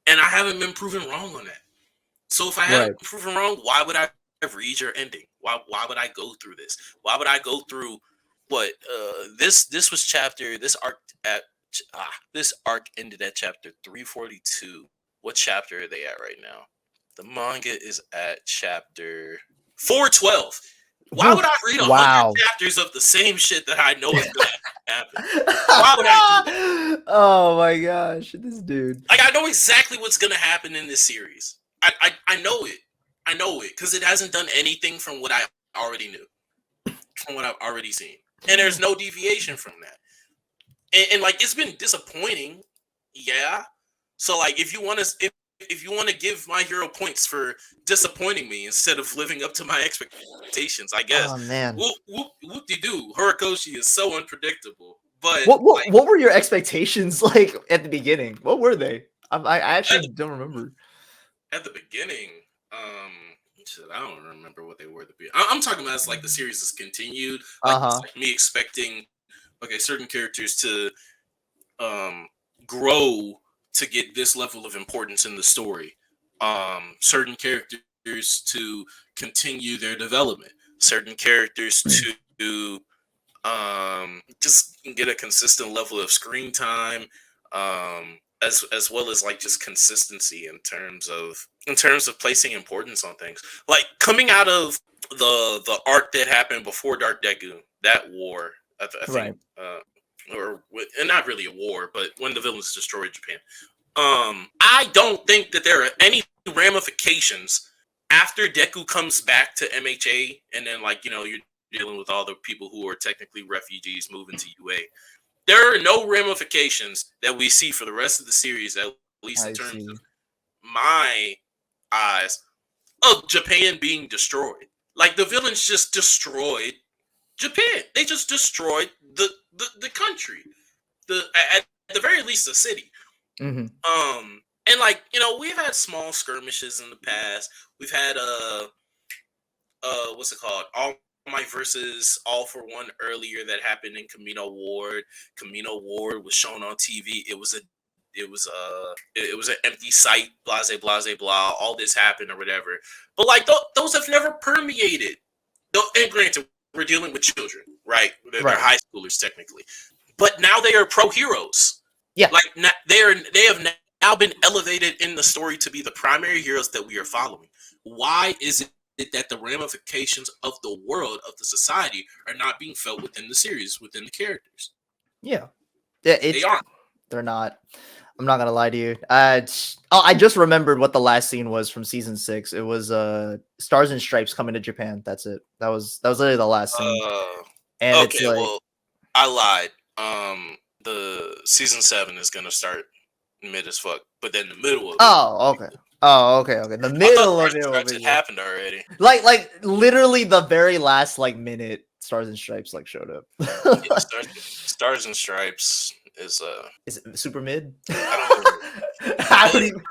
and I haven't been proven wrong on that. So if I haven't Right. been proven wrong, why would I read your ending? Why would I go through this? Why would I go through what this was chapter this arc at this arc ended at chapter 342. What chapter are they at right now? The manga is at chapter 412. Why would I Oof. read 100 Wow. chapters of the same shit that I know is gonna happen? Why would I do that? Oh my gosh, this dude. Like I know exactly what's gonna happen in this series. I know it. I know it because it hasn't done anything from what I already knew, from what I've already seen, and there's no deviation from that. And like it's been disappointing, yeah. So like if you want to give my hero points for disappointing me instead of living up to my expectations, I guess. Oh man. Whoop de doo. Horikoshi is so unpredictable, but What were your expectations like at the beginning? What were they? I at actually don't remember. at the beginning, um, shit, I don't remember what they were at the beginning. I'm talking about as like the series has continued, like it's Uh-huh. like me expecting okay certain characters to um grow to get this level of importance in the story. Certain characters to continue their development. Certain characters to just get a consistent level of screen time. as well as like just consistency in terms of placing importance on things. Like coming out of the arc that happened before Dark Deku, that war, I think, Right. and not really a war, but when the villains destroyed Japan. I don't think that there are any ramifications after Deku comes back to MHA, and then like you're dealing with all the people who are technically refugees moving to UA. There are no ramifications that we see for the rest of the series, at least in I terms see. of my eyes, of Japan being destroyed. Like the villains just destroyed Japan. They just destroyed the country. At the very least the city. Hmm. And like, we've had small skirmishes in the past. We've had what's it called? All Might versus All for One earlier that happened in Camino Ward. Camino Ward was shown on TV. It was an empty site, blase blase blah. All this happened or whatever. But like those have never permeated. And granted, we're dealing with children, right? They're Right. high schoolers technically, but now they are pro heroes. Yeah. Like they have now been elevated in the story to be the primary heroes that we are following. Why is it that the ramifications of the world of the society are not being felt within the series, within the characters? Yeah. Yeah. They aren't. They're not. I'm not gonna lie to you. I just remembered what the last scene was from season 6. It was Stars and Stripes coming to Japan. That's it. That was literally the last scene. And it's Okay, like, well, I lied. The season 7 is gonna start mid as fuck, but then the middle of it. okay. The middle of it It happened already. like literally the very last like minute, Stars and Stripes like showed up. Yeah, Stars and Stripes is Is it super mid? I don't even...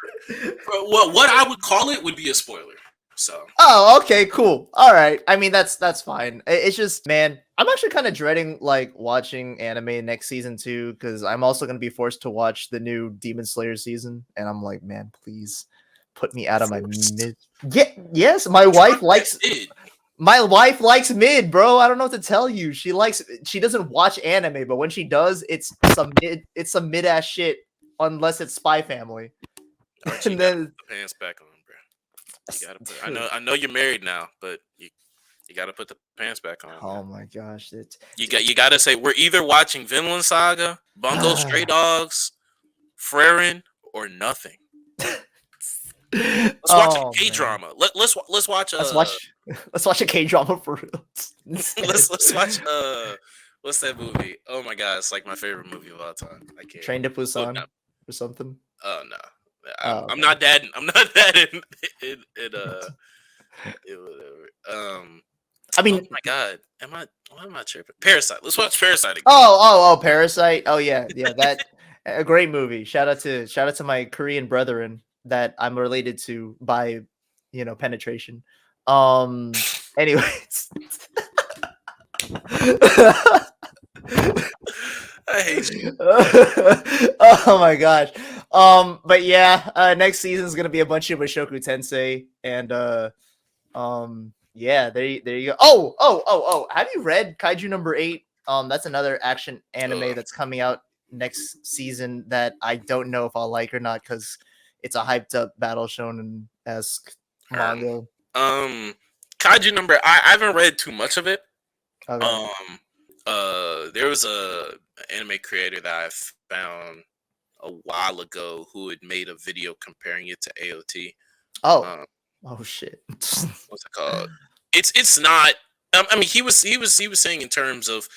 Well, what I would call it would be a spoiler. So. Oh, okay, cool. All right. I mean, that's fine. It's just, man, I'm actually kind of dreading like watching anime next season too, because I'm also gonna be forced to watch the new Demon Slayer season, and I'm like, man, please put me out of my mid. Yeah, yes, my wife likes mid, bro. I don't know what to tell you. She doesn't watch anime, but when she does, it's some mid ass shit, unless it's Spy Family. And then put the pants back on, bro. You gotta put, I know you're married now, but you gotta put the pants back on. Oh my gosh, you gotta say we're either watching Vinland Saga, Bungo Stray Dogs, Freren, or nothing. Let's watch a K drama. Let's watch a K drama for real. let's watch what's that movie? Oh my god, it's like my favorite movie of all time. I can't. Train to Busan or something. Oh no. I'm not that in I mean, oh my god, what am I tripping? Parasite. Let's watch Parasite again. Oh, Parasite. Oh yeah, that a great movie. Shout out to my Korean brethren that I'm related to by penetration. Anyways. I hate you. Oh my gosh. But yeah, next season is gonna be a bunch of Mushoku Tensei, and yeah, there you go. Oh, have you read Kaiju number 8? That's another action anime that's coming out next season that I don't know if I'll like or not, because it's a hyped up battle shonen-esque manga. Kaiju number, I haven't read too much of it. Okay. There was a anime creator that I found a while ago who had made a video comparing it to AOT. Oh shit. What's it called? It's not. I mean, he was saying in terms of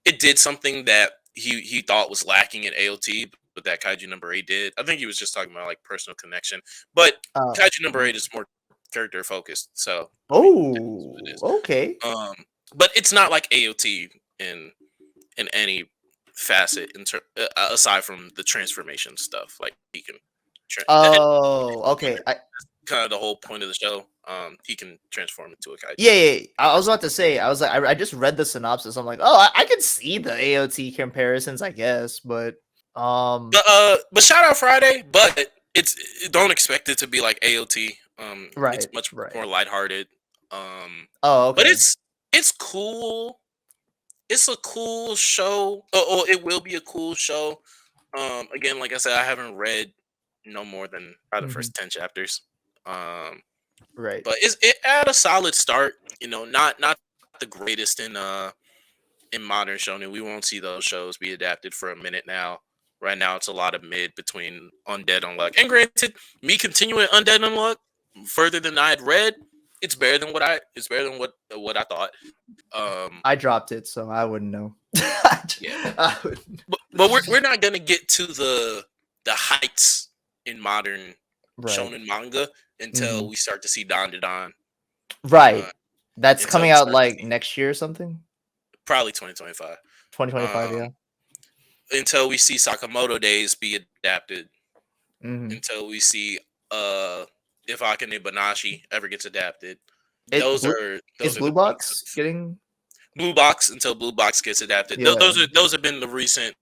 it did something that he thought was lacking in AOT, but that Kaiju number 8 did. I think he was just talking about like personal connection, but Kaiju number 8 is more character focused. So okay. But it's not like AOT in any facet aside from the transformation stuff. Like he can. Okay. Kind of the whole point of the show. He can transform into a kaiju. Yeah. I was about to say. I was like, I just read the synopsis. I'm like, oh, I can see the AOT comparisons, I guess, but shout out Friday. But don't expect it to be like AOT. Right. It's much more lighthearted. Okay. But it's cool. It's a cool show. It will be a cool show. Again, like I said, I haven't read no more than probably the Hmm. first 10 chapters. Um, Right. but it had a solid start. You know, not the greatest in modern shonen. We won't see those shows be adapted for a minute now. Right now, it's a lot of mid between Undead Unluck. And granted, me continuing Undead Unluck further than I had read, it's better than what I thought. Um, I dropped it, so I wouldn't know. yeah, I wouldn't- but we're not gonna get to the heights in modern Right. shonen manga until Hmm. we start to see Don to Don. Right. Uh, That's until coming we out start to like see next year or something. probably 2025. 2025. Yeah. Um, until we see Sakamoto Days be adapted. Hmm. Until we see if Akane Banashi ever gets adapted. It Those blue are is those are Blue the peaks Box of getting? Blue Box until Blue Box gets adapted. Yeah. Those have been the recent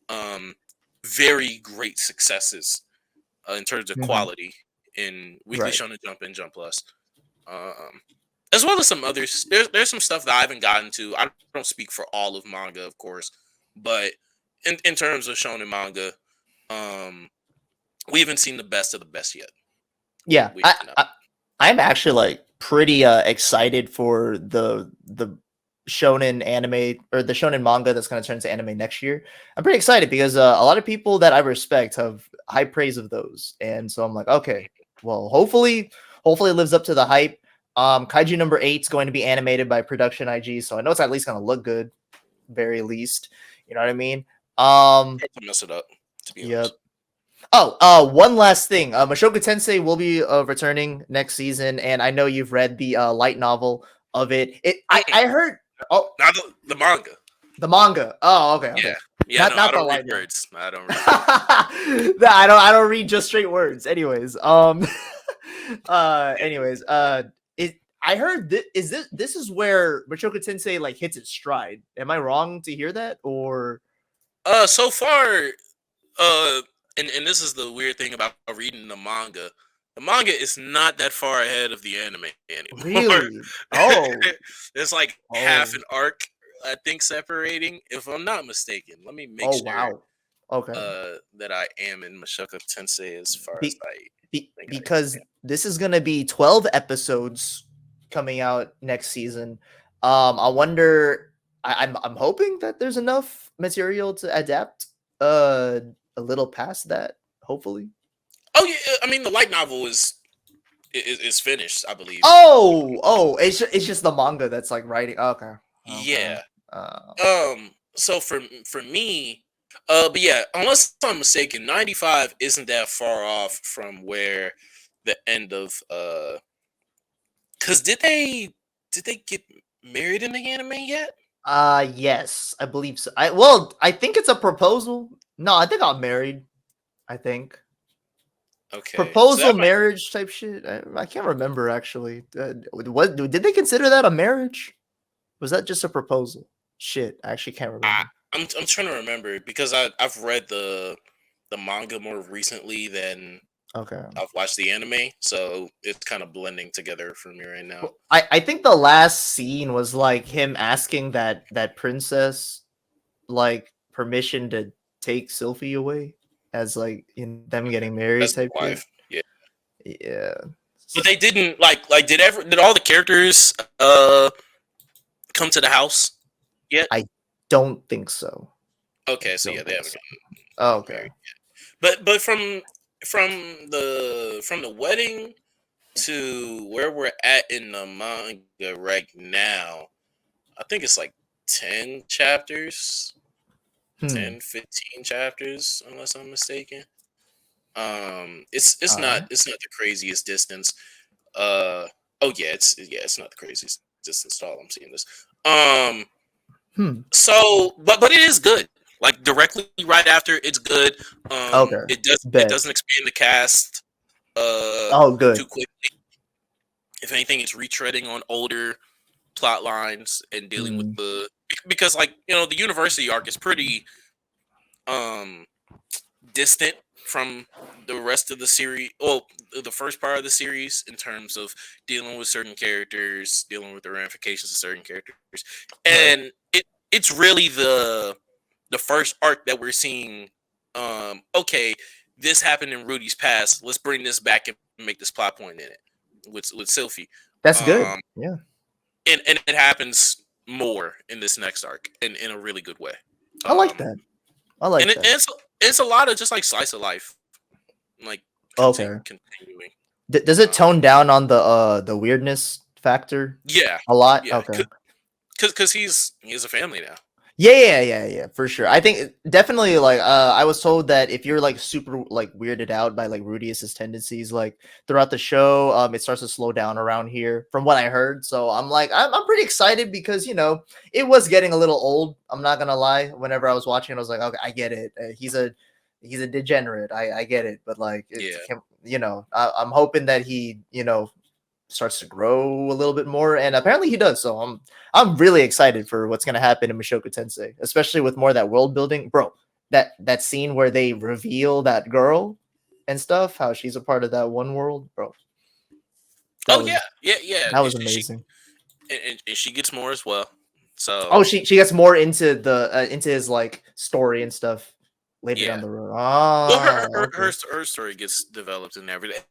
um very great successes in terms of Hmm. quality in Weekly Right. Shonen Jump and Jump Plus. Um, as well as some others. There's some stuff that I haven't gotten to. I don't speak for all of manga, of course, but in terms of shonen manga, um, we haven't seen the best of the best yet. Yeah. We I, have not. I I'm actually like pretty excited for the shonen anime or the shonen manga that's going to turn into anime next year. I'm pretty excited because a lot of people that I respect have high praise of those, and so I'm like, okay, well, hopefully it lives up to the hype. Kaiju number 8 is going to be animated by Production IG, so I know it's at least going to look good, very least. You know what I mean? Hard to mess it up, to be Yep. honest. Oh, one last thing. Mushoku Tensei will be returning next season, and I know you've read the light novel of it. I heard. Oh, Not the manga. the manga. Oh, okay, Yeah, okay. yeah. Not No, I not the don't read light novel. words. I don't read words. No, I don't read just straight words. Anyways, anyways, it. I heard this is where Mushoku Tensei like hits its stride. Am I wrong to hear that, or So far, uh, and this is the weird thing about reading the manga. The manga is not that far ahead of the anime anymore. really? Oh, There's like half oh, an arc, I think, separating. If I'm not mistaken, let me make oh, sure wow. Okay. that I am in Mushoku Tensei as far as Be, I think because I this is gonna be 12 episodes coming out next season. I wonder. I'm hoping that there's enough material to adapt. A little past that, hopefully. Oh yeah, I mean the light novel is finished, I believe. Oh, it's just the manga that's like writing. Okay, okay. Yeah. Uh, So for me, but yeah, unless I'm mistaken, 95 isn't that far off from where the end of cuz did they get married in the anime yet? yes, I believe so. I think it's a proposal. No, I think I'm married. I think. Okay. So Proposal that might marriage type shit. I can't remember actually. What did they consider that a marriage? Was that just a proposal? Shit, I actually can't I, remember. I'm trying to remember because I've read the manga more recently than Okay. I've watched the anime, so it's kind of blending together for me right now. Well, I think the last scene was like him asking that princess like permission to take Sylvie away as like in them getting married That's the type shit. wife. Yeah. Yeah. But they didn't did all the characters come to the house yet? I don't think so. I Okay, so yeah, don't they think haven't so. Oh, gotten okay. married. But from the wedding to where we're at in the manga right now, I think it's like 10 chapters, Hmm. 10, 15 chapters, unless I'm mistaken. All right. it's not the craziest distance. Uh oh it's not the craziest distance at all. I'm seeing this. Um Hmm. So, but it is good. Like directly right after, it's good. Okay. It Bet. doesn't expand the cast Oh, too good. quickly. If anything, it's retreading on older plot lines and dealing with Hmm. because like the university arc is pretty um distant from the rest of the series. Well, the first part of the series in terms of dealing with certain characters, dealing with the ramifications of certain characters, Right. and it's really the first arc that we're seeing okay, this happened in Rudy's past. Let's bring this back and make this plot point in it with Sylphie. That's good. Um, Yeah, and it happens more in this next arc in a really good way. I like Um, that. I like and that. it's a lot of just like slice of life, like Okay. continuing. Does it tone down on the weirdness factor Yeah, a lot? yeah, Okay. because he has a family now. Yeah, for sure. I think definitely like I was told that if you're like super like weirded out by like Rudius's tendencies like throughout the show, it starts to slow down around here from what I heard. So I'm like I'm pretty excited because it was getting a little old. I'm not gonna lie. Whenever I was watching it, I was like, okay, I get it. He's a degenerate. I get it. But like it's Yeah. I'm hoping that he starts to grow a little bit more, and apparently he does. So I'm really excited for what's gonna happen in Mushoku Tensei, especially with more of that world building, bro. That scene where they reveal that girl and stuff, how she's a part of that one world, bro. That Oh was yeah. that was amazing. And she gets more as well. So Oh, she gets more into the into his like story and stuff later down yeah. the road. Well, Ah, okay. her story gets developed and everything.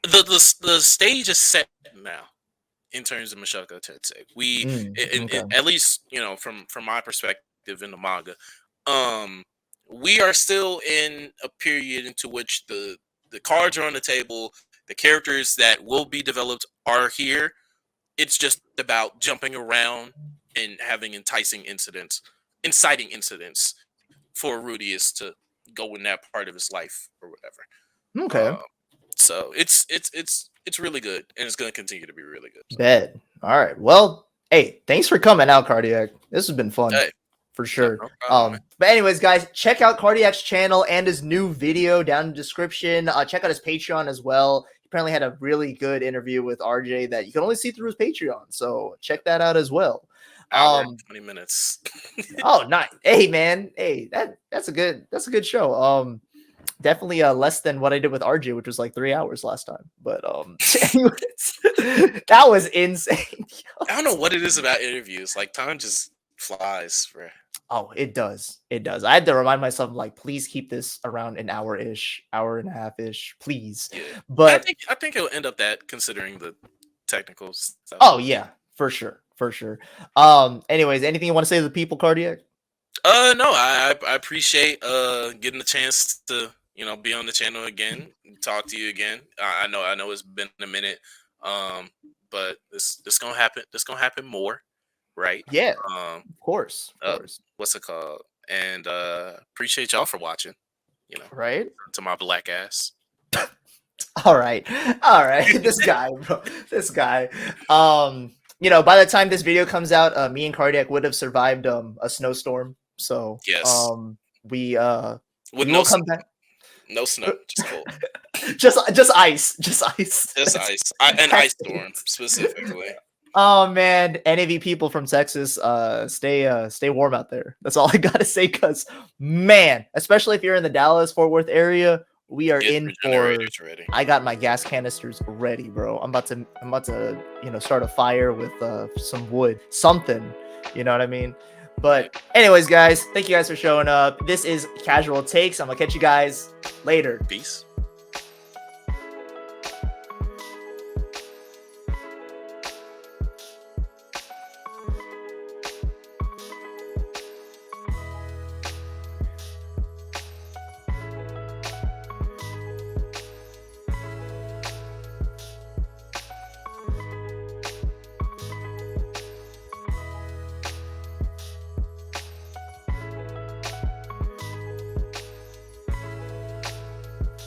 The stage is set now in terms of Mushoku Tensei. Okay. At least from my perspective in the manga, we are still in a period into which the cards are on the table. The characters that will be developed are here. It's just about jumping around and having inciting incidents for Rudius to go in that part of his life or whatever. Okay. So it's really good, and it's going to continue to be really good. So. Bet. All right. Well, hey, thanks for coming out, Cardiac. This has been fun. Hey, For sure. no problem, man. But anyways, guys, check out Cardiac's channel and his new video down in the description. Check out his Patreon as well. He apparently had a really good interview with RJ that you can only see through his Patreon. So check that out as well. Hour and 20 minutes. Oh, nice. Hey, man. Hey, that's a good show. Definitely less than what I did with RJ, which was like 3 hours last time. But anyways, that was insane. I don't know what it is about interviews. Like time just flies, bro. Oh, it does. It does. I had to remind myself, like, please keep this around an hour-ish, hour and a half-ish, please. Yeah. But I think it'll end up that considering the technical stuff. oh yeah, for sure. For sure. Anyways, anything you want to say to the people, Cardiac? No, I appreciate getting the chance to be on the channel again, talk to you again. I know it's been a minute, but this gonna happen. This gonna happen more, right? Yeah, of course. What's it called? And appreciate y'all for watching. Right? To my black ass. All right. This guy, bro. This guy. By the time this video comes out, me and Cardiac would have survived a snowstorm. So yes, we will come back. No snow, just cold. just ice. Just ice. Just ice. An ice storm specifically. Oh man, NAV people from Texas, stay warm out there. That's all I gotta say. Cause man, especially if you're in the Dallas Fort Worth area, we are in for. Ready. I got my gas canisters ready, bro. I'm about to start a fire with some wood, something. You know what I mean? But anyways, guys, thank you guys for showing up. This is Casual Takes. I'm gonna catch you guys later. Peace.